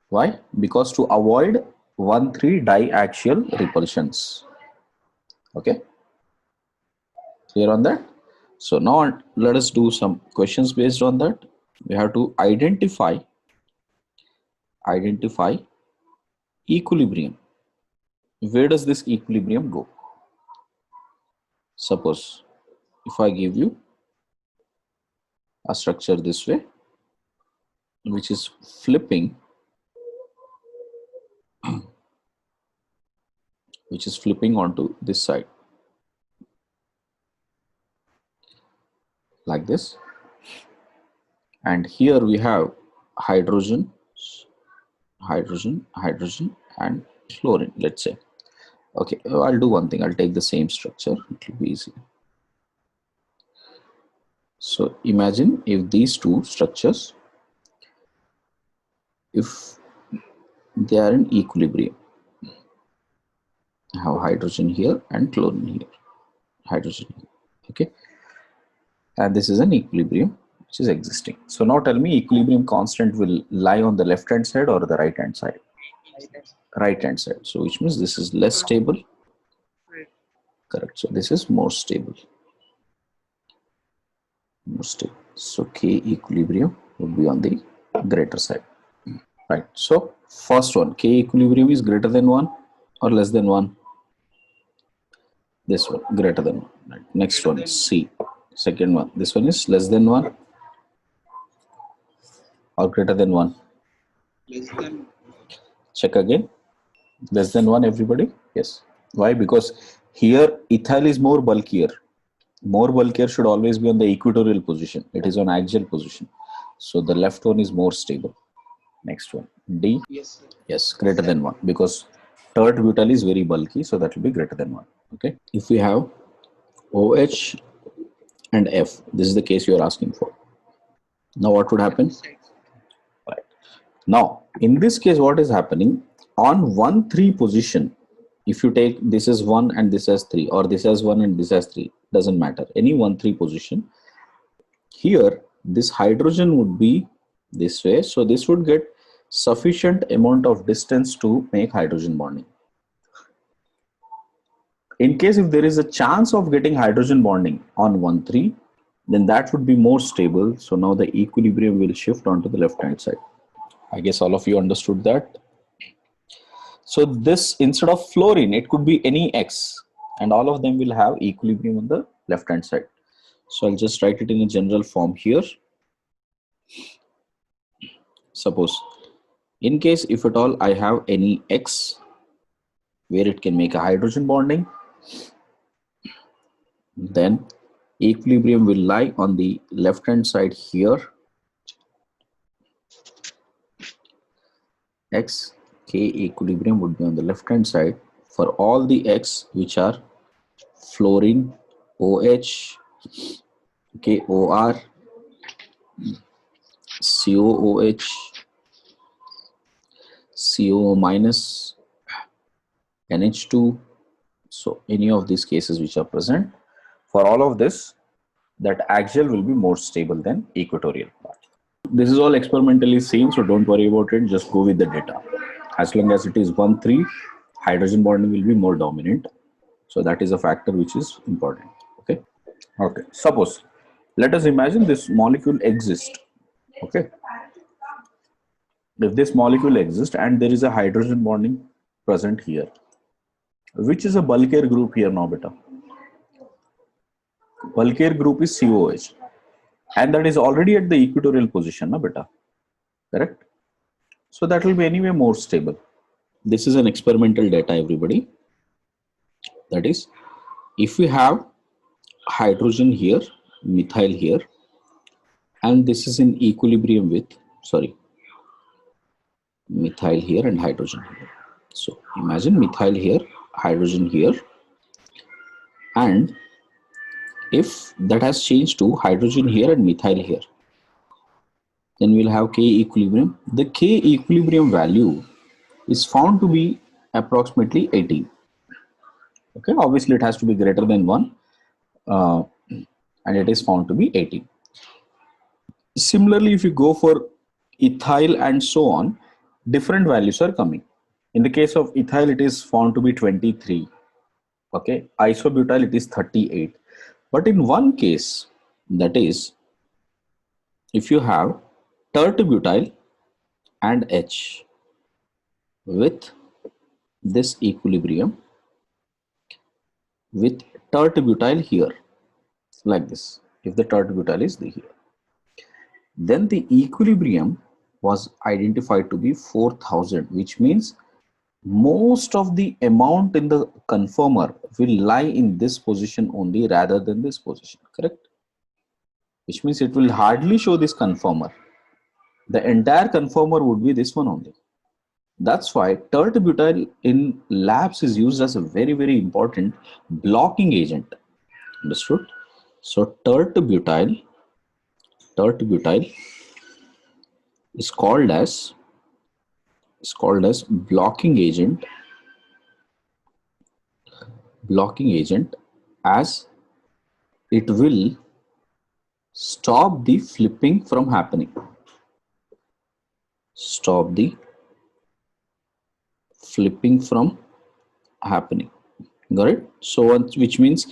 Why? Because to avoid 1,3 diaxial repulsions. Okay. Clear on that? So now let us do some questions based on that. We have to identify equilibrium. Where does this equilibrium go? Suppose if I give you a structure this way, which is flipping, onto this side like this, and here we have hydrogen, and chlorine, let's say. Okay, I'll do one thing. I'll take the same structure. It will be easy. So imagine if these two structures, if they are in equilibrium, I have hydrogen here and chlorine here, hydrogen here. Okay, and this is an equilibrium which is existing. So now tell me, equilibrium constant will lie on the left hand side or the right hand side? Right hand side. So which means this is less stable. Correct. So this is more stable. So K equilibrium would be on the greater side. Right. So first one, K equilibrium is greater than 1 or less than 1? This one, greater than 1. Right. Next one is C. Second one, this one is less than 1 or greater than 1? Less than. Check again. Less than 1, everybody? Yes. Why? Because here ethyl is more bulkier. More bulkier should always be on the equatorial position. It is on axial position. So the left one is more stable. Next one, D. Yes, yes, greater than 1, because tert butyl is very bulky, so that will be greater than 1. Okay. If we have OH and F, this is the case you are asking for. Now what would happen? Right. Now in this case, what is happening on 1,3 position? If you take this is 1 and this has 3, or this has 1 and this has 3, doesn't matter, any 1,3 position, here this hydrogen would be this way, so this would get sufficient amount of distance to make hydrogen bonding. In case if there is a chance of getting hydrogen bonding on 1,3, then that would be more stable. So now the equilibrium will shift onto the left hand side. I guess all of you understood that. So this, instead of fluorine, it could be any X, and all of them will have equilibrium on the left hand side. So I'll just write it in a general form here. Suppose In case if at all I have any X where it can make a hydrogen bonding, then equilibrium will lie on the left hand side here. X K equilibrium would be on the left hand side for all the X which are fluorine, OH, KOR, COOH, CO minus, NH2. So any of these cases which are present, for all of this, that axial will be more stable than equatorial part. This is all experimentally seen, so don't worry about it. Just go with the data. As long as it is 1,3, hydrogen bonding will be more dominant. So that is a factor which is important. Okay. Okay. Suppose, let us imagine this molecule exists. Okay. If this molecule exists and there is a hydrogen bonding present here, which is a bulkier group here now, beta? Bulkier group is COH, and that is already at the equatorial position, na beta? Correct? So that will be anyway more stable. This is an experimental data, everybody. That is, if we have hydrogen here, methyl here, and this is in equilibrium with, methyl here and hydrogen here. So imagine methyl here, hydrogen here, and if that has changed to hydrogen here and methyl here, then we'll have K equilibrium. The K equilibrium value is found to be approximately 18. Okay, obviously it has to be greater than 1, and it is found to be 18. Similarly, if you go for ethyl and so on, different values are coming. In the case of ethyl, it is found to be 23. Okay, isobutyl, it is 38. But in one case, that is, if you have tert-butyl and H with this equilibrium, with tert-butyl here, like this, if the tert-butyl is here, then the equilibrium was identified to be 4000, which means most of the amount in the conformer will lie in this position only rather than this position, correct? Which means it will hardly show this conformer. The entire conformer would be this one only. That's why tert-butyl in labs is used as a very, very important blocking agent. Understood? So tert-butyl is called as blocking agent as it will stop the flipping from happening. Stop the flipping from happening. Got it? So which means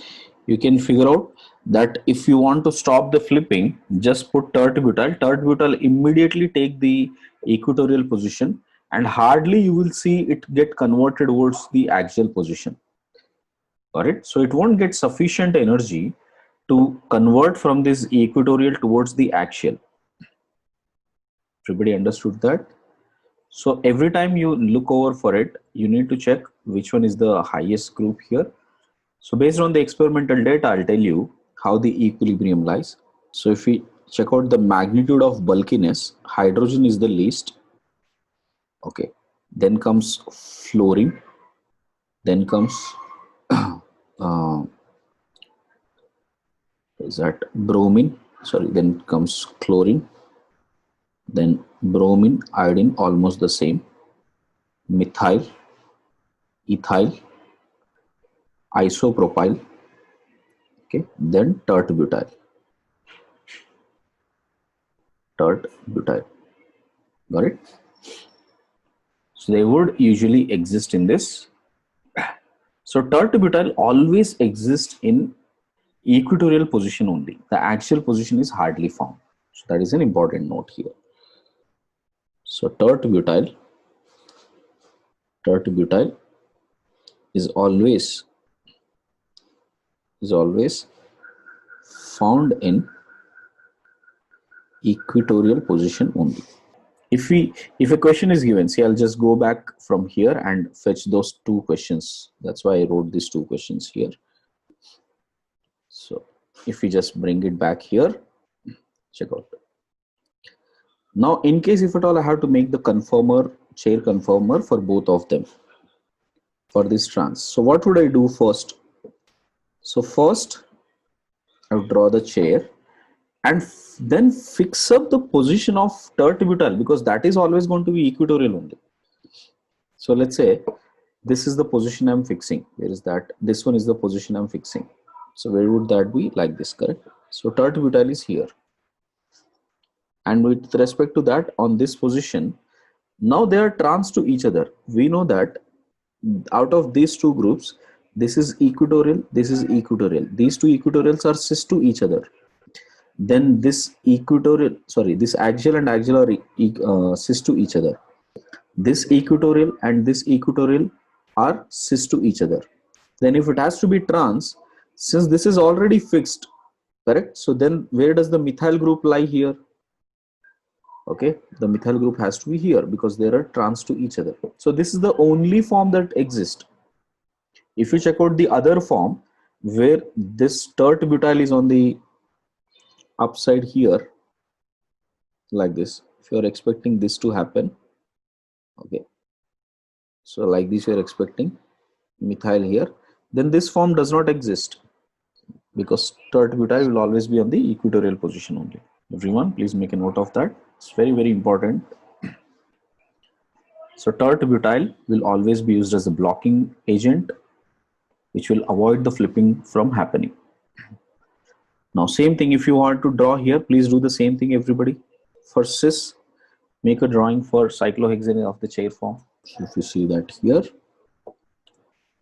you can figure out that if you want to stop the flipping, just put tert-butyl. Tert-butyl immediately take the equatorial position, and hardly you will see it get converted towards the axial position. Got it? So it won't get sufficient energy to convert from this equatorial towards the axial. Everybody understood that? So every time you look over for it, you need to check which one is the highest group here. So based on the experimental data, I'll tell you how the equilibrium lies. So if we check out the magnitude of bulkiness, hydrogen is the least. Okay. Then comes fluorine. Then comes is that bromine? Sorry. Then comes chlorine. Then bromine, iodine, almost the same. Methyl, ethyl, isopropyl. Okay. Then tert-butyl. Got it? So they would usually exist in this. So tert-butyl always exists in equatorial position only. The axial position is hardly found. So that is an important note here. So tert-butyl is always found in equatorial position only. if a question is given, see, I'll just go back from here and fetch those two questions. That's why I wrote these two questions here. So if we just bring it back here, check out. Now, in case if at all I have to make the conformer, chair conformer for both of them for this trans. So what would I do first? So first I would draw the chair and then fix up the position of tert-butyl, because that is always going to be equatorial only. So let's say this is the position I'm fixing. Where is that? This one is the position I'm fixing. So where would that be? Like this, correct? So tert-butyl is here. And with respect to that, on this position, now they are trans to each other. We know that out of these two groups, this is equatorial, this is equatorial. These two equatorials are cis to each other. Then this equatorial, sorry, this axial and axial are cis to each other. This equatorial and this equatorial are cis to each other. Then if it has to be trans, since this is already fixed, correct? So then where does the methyl group lie here? Okay, the methyl group has to be here because they are trans to each other. So this is the only form that exists. If you check out the other form where this tert-butyl is on the upside here, like this, if you are expecting this to happen, okay, so like this you are expecting methyl here, then this form does not exist because tert-butyl will always be on the equatorial position only. Everyone, please make a note of that. It's very, very important. So tert-butyl will always be used as a blocking agent, which will avoid the flipping from happening. Now, same thing, if you want to draw here, please do the same thing, everybody. For cis, make a drawing for cyclohexane of the chair form. So if you see that here,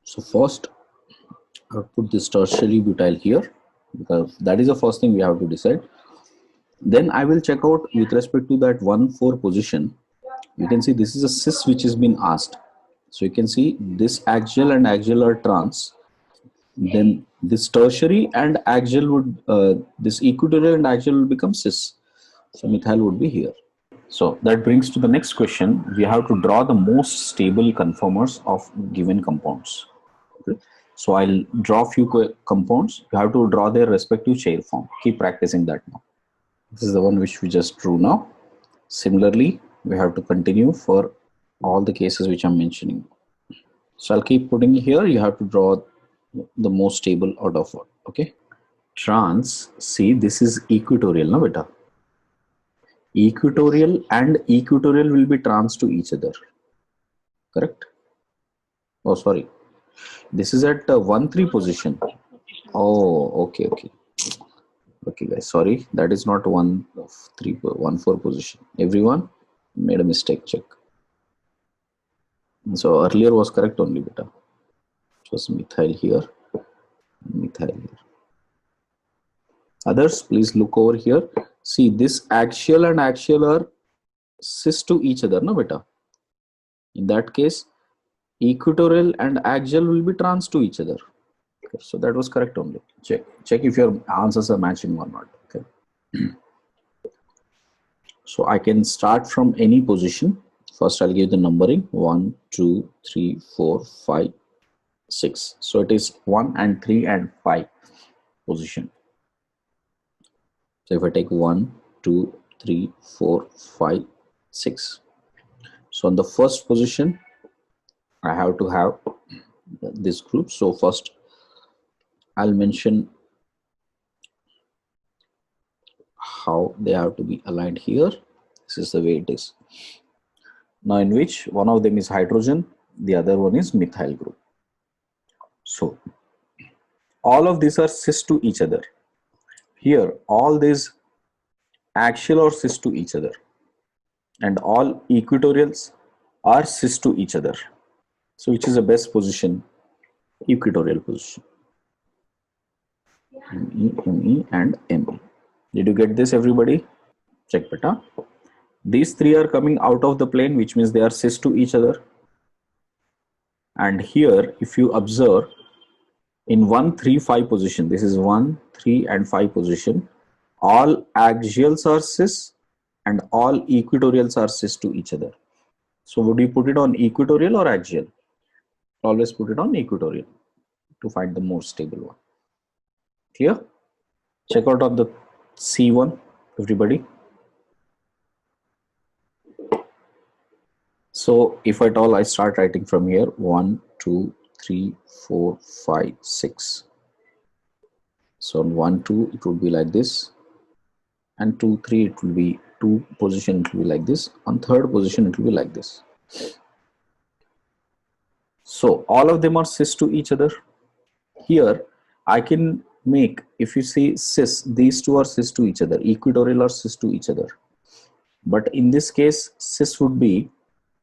so first I'll put this tertiary butyl here because that is the first thing we have to decide. Then I will check out with respect to that 1,4 position. You can see this is a cis which has been asked. So you can see this axial and axial are trans. Then this tertiary and axial would, this equatorial and axial will become cis. So methyl would be here. So that brings to the next question. We have to draw the most stable conformers of given compounds. Okay. So I'll draw a few compounds. You have to draw their respective chair form. Keep practicing that now. This is the one which we just drew now. Similarly, we have to continue for all the cases which I'm mentioning. So I'll keep putting here. You have to draw the most stable out of what. Okay. Trans, see, this is equatorial, no beta. Equatorial and equatorial will be trans to each other. Correct? Oh, sorry. This is at 1,3 position. Oh, okay. Okay, guys, sorry, that is not 1,4 position. Everyone made a mistake, check. So earlier was correct only, beta. It was methyl here, methyl here. Others, please look over here. See, this axial and axial are cis to each other, no beta. In that case, equatorial and axial will be trans to each other. Okay, so that was correct only. Check if your answers are matching or not. Okay. So I can start from any position. First, I'll give the numbering 1, 2, 3, 4, 5, 6. So it is 1 and 3 and 5 position. So if I take 1, 2, 3, 4, 5, 6. So on the first position, I have to have this group. So first, I'll mention how they have to be aligned here. This is the way it is. Now, in which one of them is hydrogen, the other one is methyl group. So all of these are cis to each other. Here, all these axial or cis to each other, and all equatorials are cis to each other. So which is the best position? Equatorial position. Me, and Me. Did you get this, everybody? Check beta. These three are coming out of the plane, which means they are cis to each other. And here, if you observe, in 1, 3, 5 position, this is 1, 3, and 5 position, all axials are cis and all equatorials are cis to each other. So would you put it on equatorial or axial? Always put it on equatorial to find the more stable one. Clear? Check out on the C1, everybody. So if at all I start writing from here, 1, 2, 3, 4, 5, 6. So on 1, 2, it would be like this. And 2, 3, it will be 2 position, it will be like this. On third position, it will be like this. So all of them are cis to each other. Here, I can make, if you see cis, these two are cis to each other, equatorial are cis to each other. But in this case, cis would be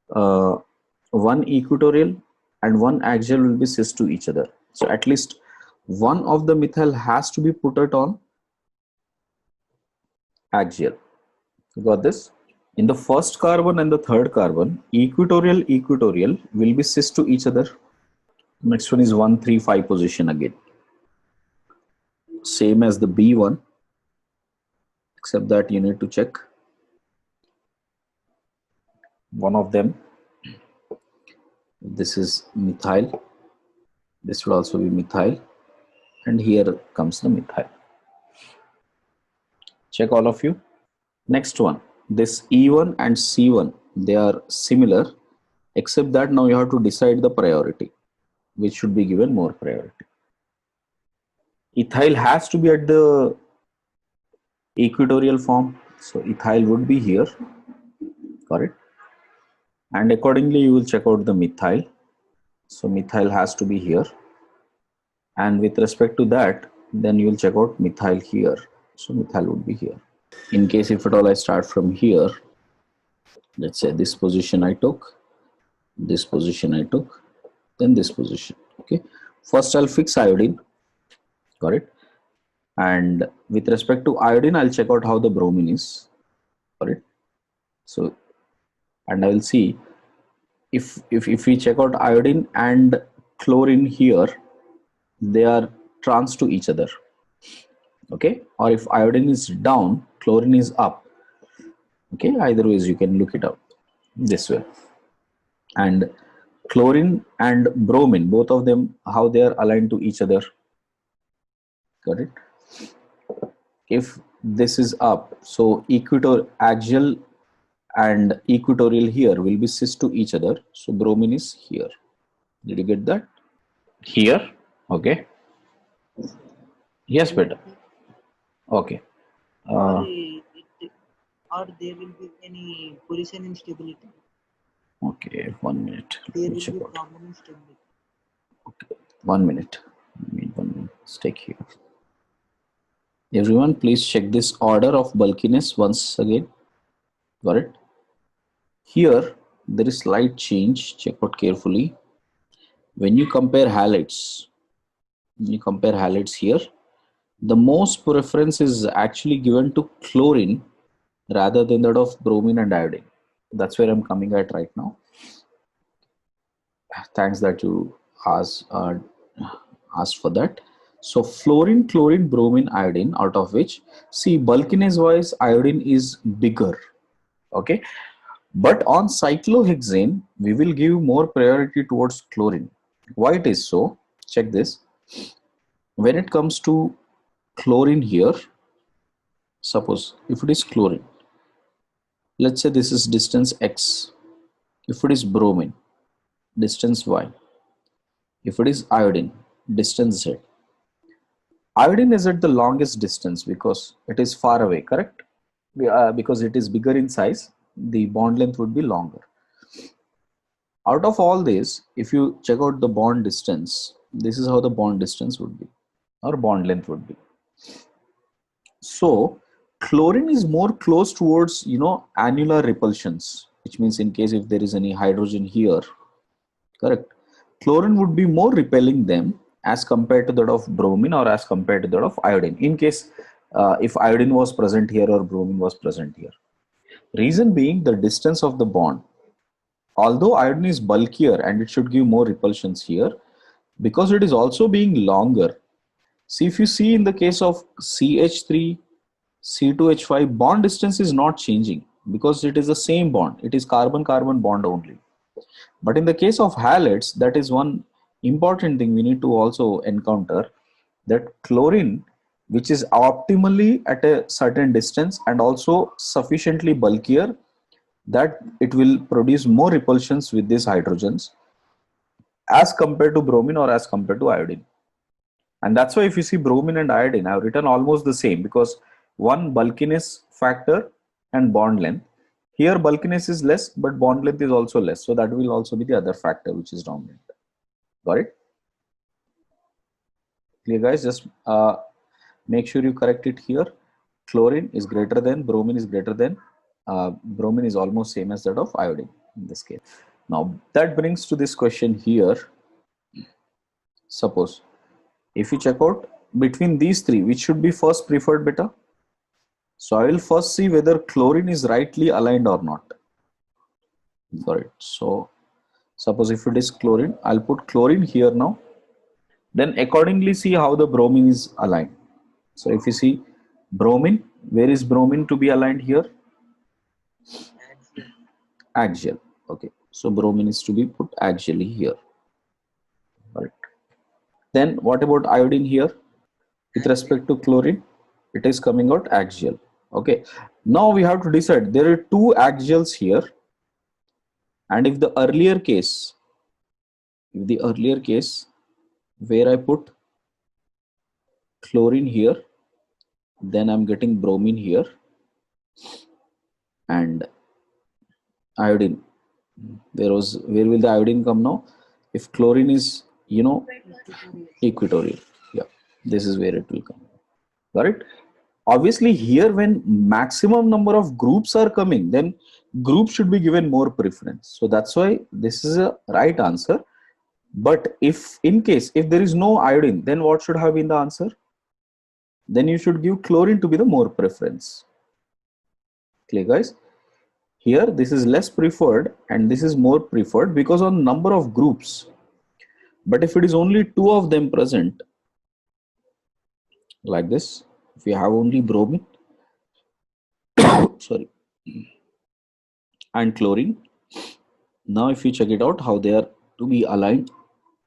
one equatorial and one axial will be cis to each other. So at least one of the methyl has to be put it on axial. You got this? In the first carbon and the third carbon, equatorial will be cis to each other. Next one is 1, 3, 5 position again. Same as the B1, except that you need to check one of them. This is methyl. This will also be methyl. And here comes the methyl. Check all of you. Next one, this E1 and C1, they are similar, except that now you have to decide the priority, which should be given more priority. Ethyl has to be at the equatorial form, so ethyl would be here, correct? And accordingly, you will check out the methyl. So methyl has to be here. And with respect to that, then you will check out methyl here. So methyl would be here. In case if at all I start from here, let's say this position I took, this position I took, then this position. Okay. First I'll fix iodine. Got it? And with respect to iodine, I'll check out how the bromine is. Got it? So, and I will see if we check out iodine and chlorine here, they are trans to each other. Okay, or if iodine is down, chlorine is up. Okay, either ways you can look it out this way. And chlorine and bromine, both of them, how they are aligned to each other. Got it? If this is up, so axial and equatorial here will be cis to each other. So bromine is here. Did you get that? Here. Okay. Yes, better. Okay. Or there will be any position instability. Okay, 1 minute. There will be problem in stability. Okay, 1 minute. 1 minute. Stick here. Everyone, please check this order of bulkiness once again. Got it? Here, there is slight change. Check out carefully. When you compare halides, here, the most preference is actually given to chlorine rather than that of bromine and iodine. That's where I'm coming at right now. Thanks that you asked for that. So fluorine, chlorine, bromine, iodine, out of which, see, bulkiness wise, iodine is bigger. Okay, but on cyclohexane, we will give more priority towards chlorine. Why it is so? Check this. When it comes to chlorine here, suppose if it is chlorine, let's say this is distance x. If it is bromine, distance y. If it is iodine, distance z. Iodine is at the longest distance because it is far away, correct? Because it is bigger in size, the bond length would be longer. Out of all this, if you check out the bond distance, this is how the bond distance would be, or bond length would be. So chlorine is more close towards, annular repulsions, which means in case if there is any hydrogen here, correct, chlorine would be more repelling them as compared to that of bromine or as compared to that of iodine, in case if iodine was present here or bromine was present here. Reason being the distance of the bond. Although iodine is bulkier and it should give more repulsions here, because it is also being longer. See, if you see in the case of CH3, C2H5, bond distance is not changing. because it is the same bond. It is carbon-carbon bond only. But in the case of halides, that is one important thing we need to also encounter, that chlorine, which is optimally at a certain distance and also sufficiently bulkier, that it will produce more repulsions with these hydrogens as compared to bromine or as compared to iodine. And that's why if you see bromine and iodine, I've written almost the same, because one bulkiness factor and bond length. Here bulkiness is less, but bond length is also less. So that will also be the other factor which is dominant. Got it? Clear, guys? Just make sure you correct it here. Chlorine is greater than, bromine is greater than, bromine is almost same as that of iodine in this case. Now that brings to this question here. Suppose if you check out between these three, which should be first preferred beta? So I will first see whether chlorine is rightly aligned or not. Got it. So suppose if it is chlorine, I'll put chlorine here now. Then accordingly see how the bromine is aligned. So if you see bromine, where is bromine to be aligned here? Axial. Okay. So bromine is to be put axially here. Right. Then what about iodine here? With respect to chlorine, it is coming out axial. Okay. Now we have to decide. There are two axials here. And if the earlier case where I put chlorine here, then I'm getting bromine here, and iodine. Where will the iodine come now? If chlorine is, equatorial. Yeah, this is where it will come. Got it? Obviously here when maximum number of groups are coming, then group should be given more preference. So that's why this is a right answer. But if in case if there is no iodine, then what should have been the answer? Then you should give chlorine to be the more preference. Clear, guys? Here this is less preferred and this is more preferred because on number of groups. But if it is only two of them present, like this, if we have only bromine, sorry, and chlorine, now if you check it out how they are to be aligned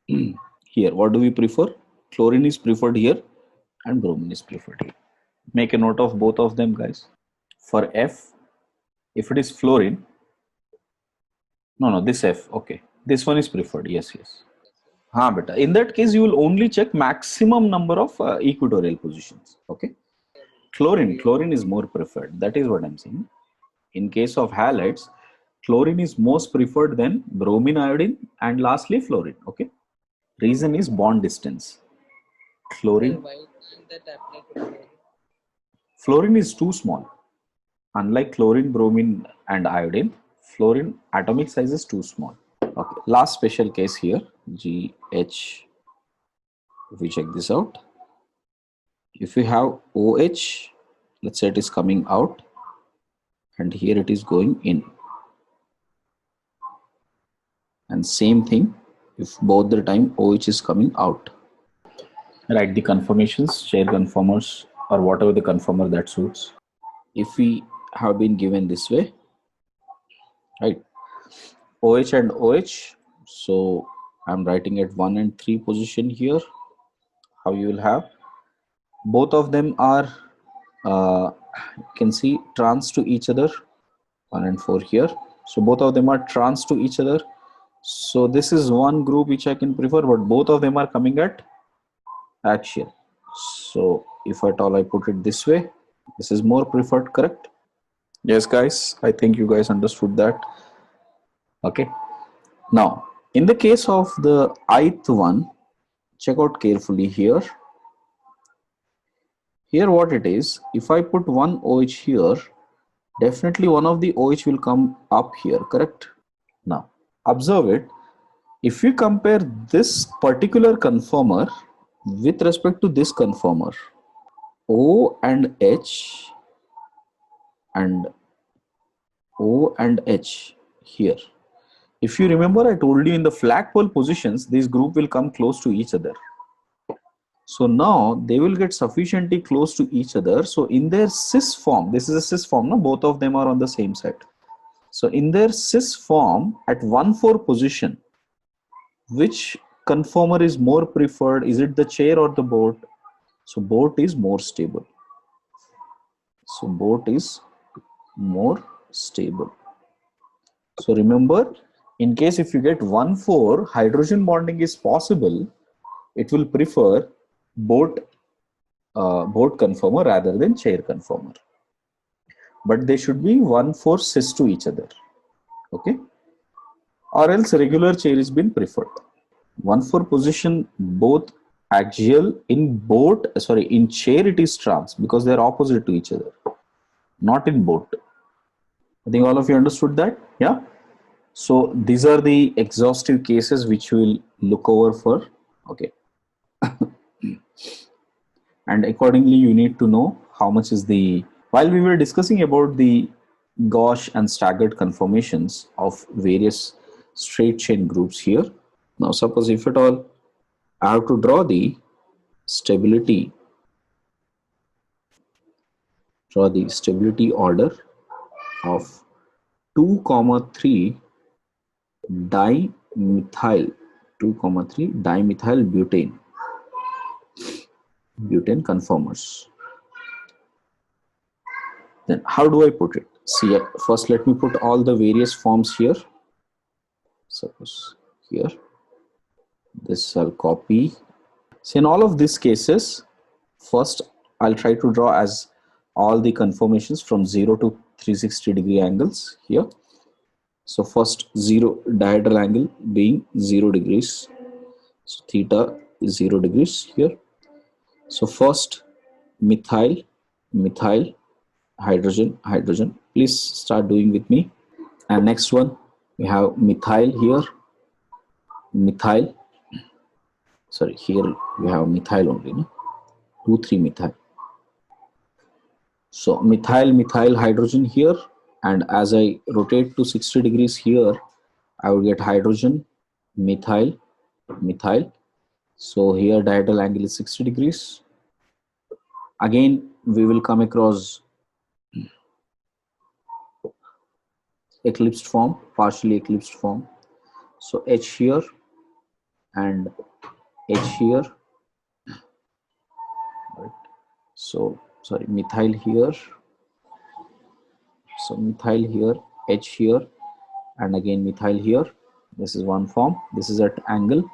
here, what do we prefer? Chlorine is preferred here and bromine is preferred here. Make a note of both of them, guys. For F, if it is fluorine, no, this F, okay, this one is preferred. Yes. Beta. In that case, you will only check maximum number of equatorial positions. Okay. Chlorine is more preferred. That is what I'm saying. In case of halides, chlorine is most preferred than bromine, iodine, and lastly fluorine. Okay. Reason is bond distance. Fluorine is too small. Unlike chlorine, bromine, and iodine, fluorine atomic size is too small. Okay. Last special case here, GH. If we check this out, if we have OH, let's say it is coming out, and here it is going in. And same thing if both the time OH is coming out. Write the conformations, chair conformers, or whatever the conformer that suits. If we have been given this way, right, OH and OH, so I'm writing at 1 and 3 position here. How you will have both of them are you can see trans to each other, 1 and 4 here. So both of them are trans to each other. So this is one group which I can prefer, but both of them are coming at axial. So if at all I put it this way, this is more preferred, correct? Yes, guys, I think you guys understood that. Okay. Now, in the case of the ith one, check out carefully here. Here what it is, if I put one OH here, definitely one of the OH will come up here, correct? Now, observe it. If you compare this particular conformer with respect to this conformer, O and H and O and H here. If you remember, I told you in the flagpole positions, this group will come close to each other. So now they will get sufficiently close to each other. So in their cis form, this is a cis form, no? Both of them are on the same side. So in their cis form at 1,4 position, which conformer is more preferred? Is it the chair or the boat? So boat is more stable. So boat is more stable. So remember, in case if you get 1,4, hydrogen bonding is possible, it will prefer boat conformer rather than chair conformer. But they should be 1,4 cis to each other. Okay, or else regular chair is been preferred. 1,4 position both axial in boat, sorry, in chair it is trans because they are opposite to each other, not in boat. I think all of you understood that. Yeah. So these are the exhaustive cases which we will look over for. Okay. And accordingly, you need to know how much is the, while we were discussing about the gauche and staggered conformations of various straight chain groups here. Now, suppose if at all I have to draw the stability order of 2,3 dimethyl butane conformers. Then how do I put it? See, first let me put all the various forms here. Suppose here, this I'll copy. So in all of these cases, first I'll try to draw as all the conformations from 0 to 360 degree angles here. So first diagonal angle being 0 degrees. So theta is 0 degrees here. So first methyl, hydrogen. Please start doing with me. And next one, we have methyl here. Sorry, here we have methyl only, no? 2,3 methyl. So methyl hydrogen here, and as I rotate to 60 degrees here, I will get hydrogen, methyl. So here diagonal angle is 60 degrees. Again, we will come across eclipsed form, partially eclipsed form. So H here and H here. Right. So sorry, methyl here. So methyl here, H here, and again methyl here. This is one form. This is at angle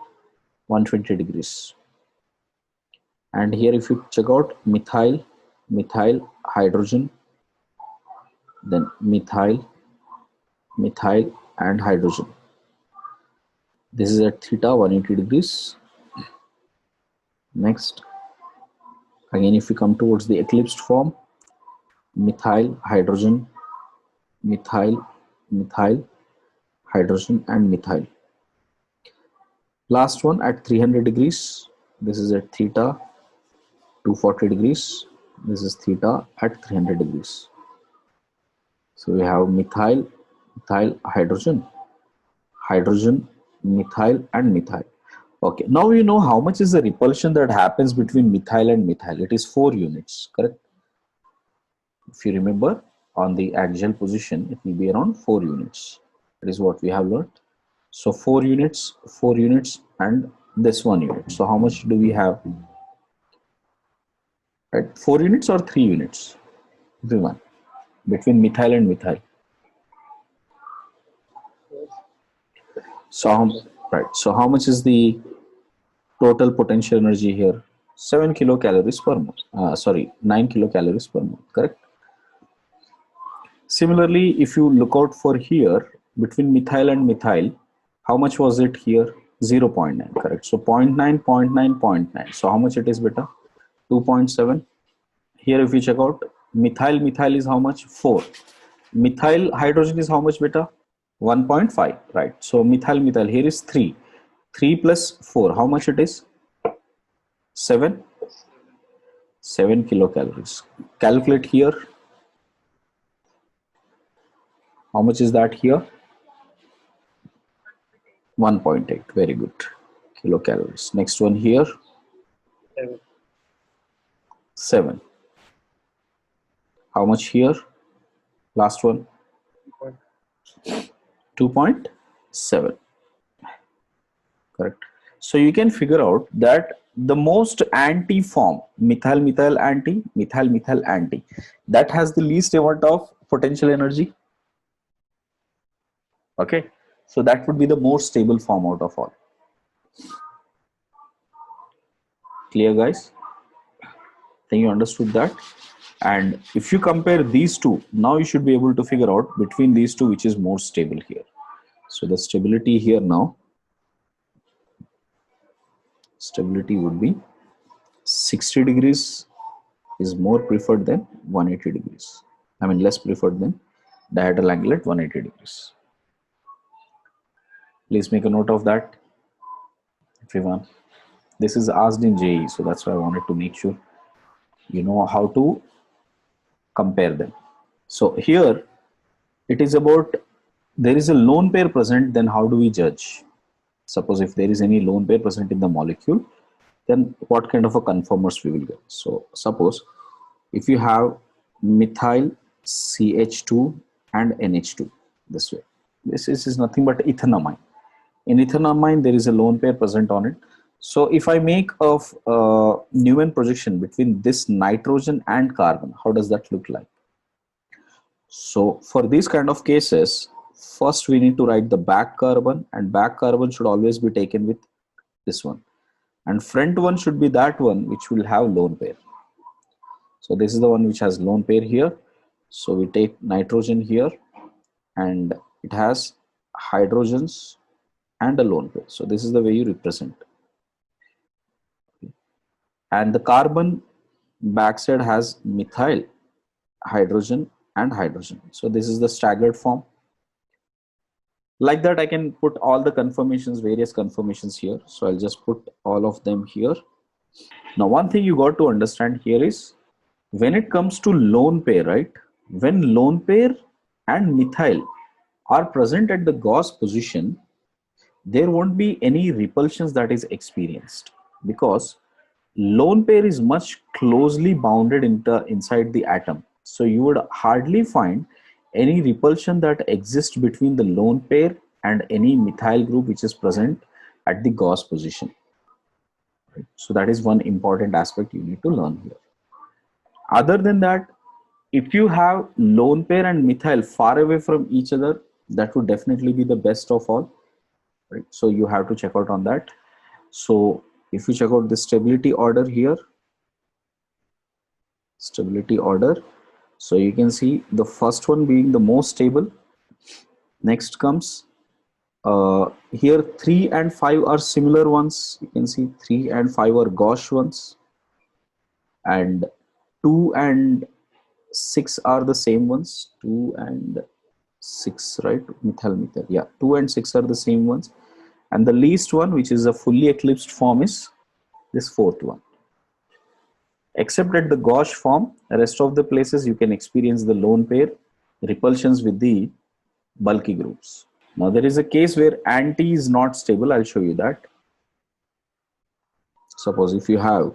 120 degrees. And here if you check out methyl, hydrogen, then methyl and hydrogen. This is at theta 180 degrees. Next, again if we come towards the eclipsed form, methyl, hydrogen, hydrogen and methyl. Last one at 300 degrees. This is at theta 240 degrees. This is theta at 300 degrees. So we have methyl, hydrogen, methyl and methyl. Okay, now you know how much is the repulsion that happens between methyl and methyl. It is 4 units, correct? If you remember, on the axial position, it will be around 4 units. That is what we have learned. So 4 units, and this 1 unit. So how much do we have? Right, 4 units or 3 units? Everyone, between methyl and methyl. So how much is the total potential energy here? 7 kilocalories per mole. 9 kilocalories per mole, correct? Similarly, if you look out for here, between methyl and methyl, how much was it here? 0.9, correct? So 0.9, 0.9, 0.9. So how much it is, beta? 2.7. Here if you check out, methyl is how much? 4. Methyl hydrogen is how much, beta? 1.5, right? So methyl here is 3. 3 plus 4, how much it is? 7 kilocalories. Calculate here. How much is that here? 1.8. Very good. Kilocalories. Next one here. 7. 7. How much here? Last one. 2.7. Correct. So you can figure out that the most anti form, methyl methyl anti, methyl methyl anti, that has the least amount of potential energy. Okay, so that would be the more stable form out of all. Clear, guys? Think you understood that? And if you compare these two, now you should be able to figure out between these two which is more stable here. So the stability here now, stability would be 60 degrees is more preferred than 180 degrees. I mean less preferred than dihedral angle at 180 degrees. Please make a note of that, everyone. This is asked in JEE, so that's why I wanted to make sure you know how to compare them. So here it is about, there is a lone pair present, then how do we judge? Suppose if there is any lone pair present in the molecule, then what kind of a conformers we will get? So suppose if you have methyl CH2 and NH2 this way, this is nothing but ethanamine. In ethanamine there is a lone pair present on it. So if I make of Newman projection between this nitrogen and carbon, how does that look like? So for these kind of cases, first we need to write the back carbon, and back carbon should always be taken with this one, and front one should be that one which will have lone pair. So this is the one which has lone pair here. So we take nitrogen here and it has hydrogens and a lone pair. So this is the way you represent. And the carbon backside has methyl, hydrogen and hydrogen. So this is the staggered form. Like that I can put all the conformations, various conformations here. So I'll just put all of them here. Now one thing you got to understand here is when it comes to lone pair, right? When lone pair and methyl are present at the Gauss position, there won't be any repulsions that is experienced because lone pair is much closely bounded inside the atom. So you would hardly find any repulsion that exists between the lone pair and any methyl group which is present at the Gauss position. Right? So that is one important aspect you need to learn here. Other than that, if you have lone pair and methyl far away from each other, that would definitely be the best of all. Right? So you have to check out on that. So if you check out the stability order here, stability order, so you can see the first one being the most stable. Next comes here 3 and 5 are similar ones. You can see 3 and 5 are gauche ones, and 2 and 6 are the same ones. 2 and 6, right? Methyl, yeah, 2 and 6 are the same ones, and the least one, which is a fully eclipsed form, is this fourth one. Except at the gauche form, the rest of the places you can experience the lone pair repulsions with the bulky groups. Now there is a case where anti is not stable. I'll show you that. Suppose if you have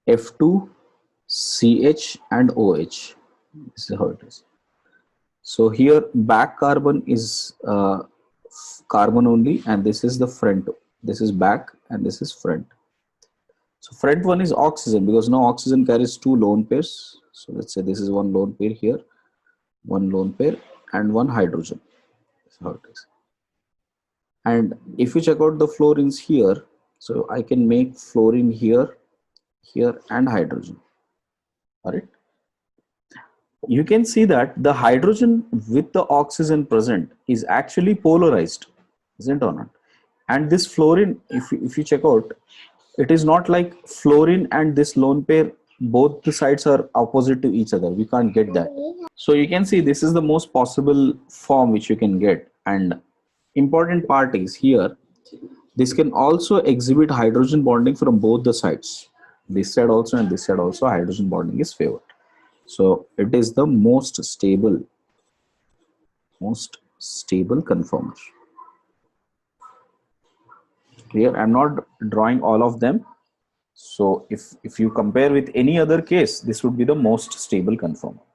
F2, CH and OH, this is how it is. So here back carbon is carbon only, and this is the front. This is back and this is front. So front one is oxygen because now oxygen carries 2 lone pairs. So let's say this is one lone pair here, one lone pair and one hydrogen. That's how it is. And if you check out the fluorines here, so I can make fluorine here, here and hydrogen. All right. You can see that the hydrogen with the oxygen present is actually polarized, isn't it or not? And this fluorine, if you check out, it is not like fluorine and this lone pair, both the sides are opposite to each other. We can't get that. So you can see this is the most possible form which you can get. And important part is here, this can also exhibit hydrogen bonding from both the sides. This side also and this side also hydrogen bonding is favored. So it is the most stable conformer. Here I'm not drawing all of them. So if you compare with any other case, this would be the most stable conformer.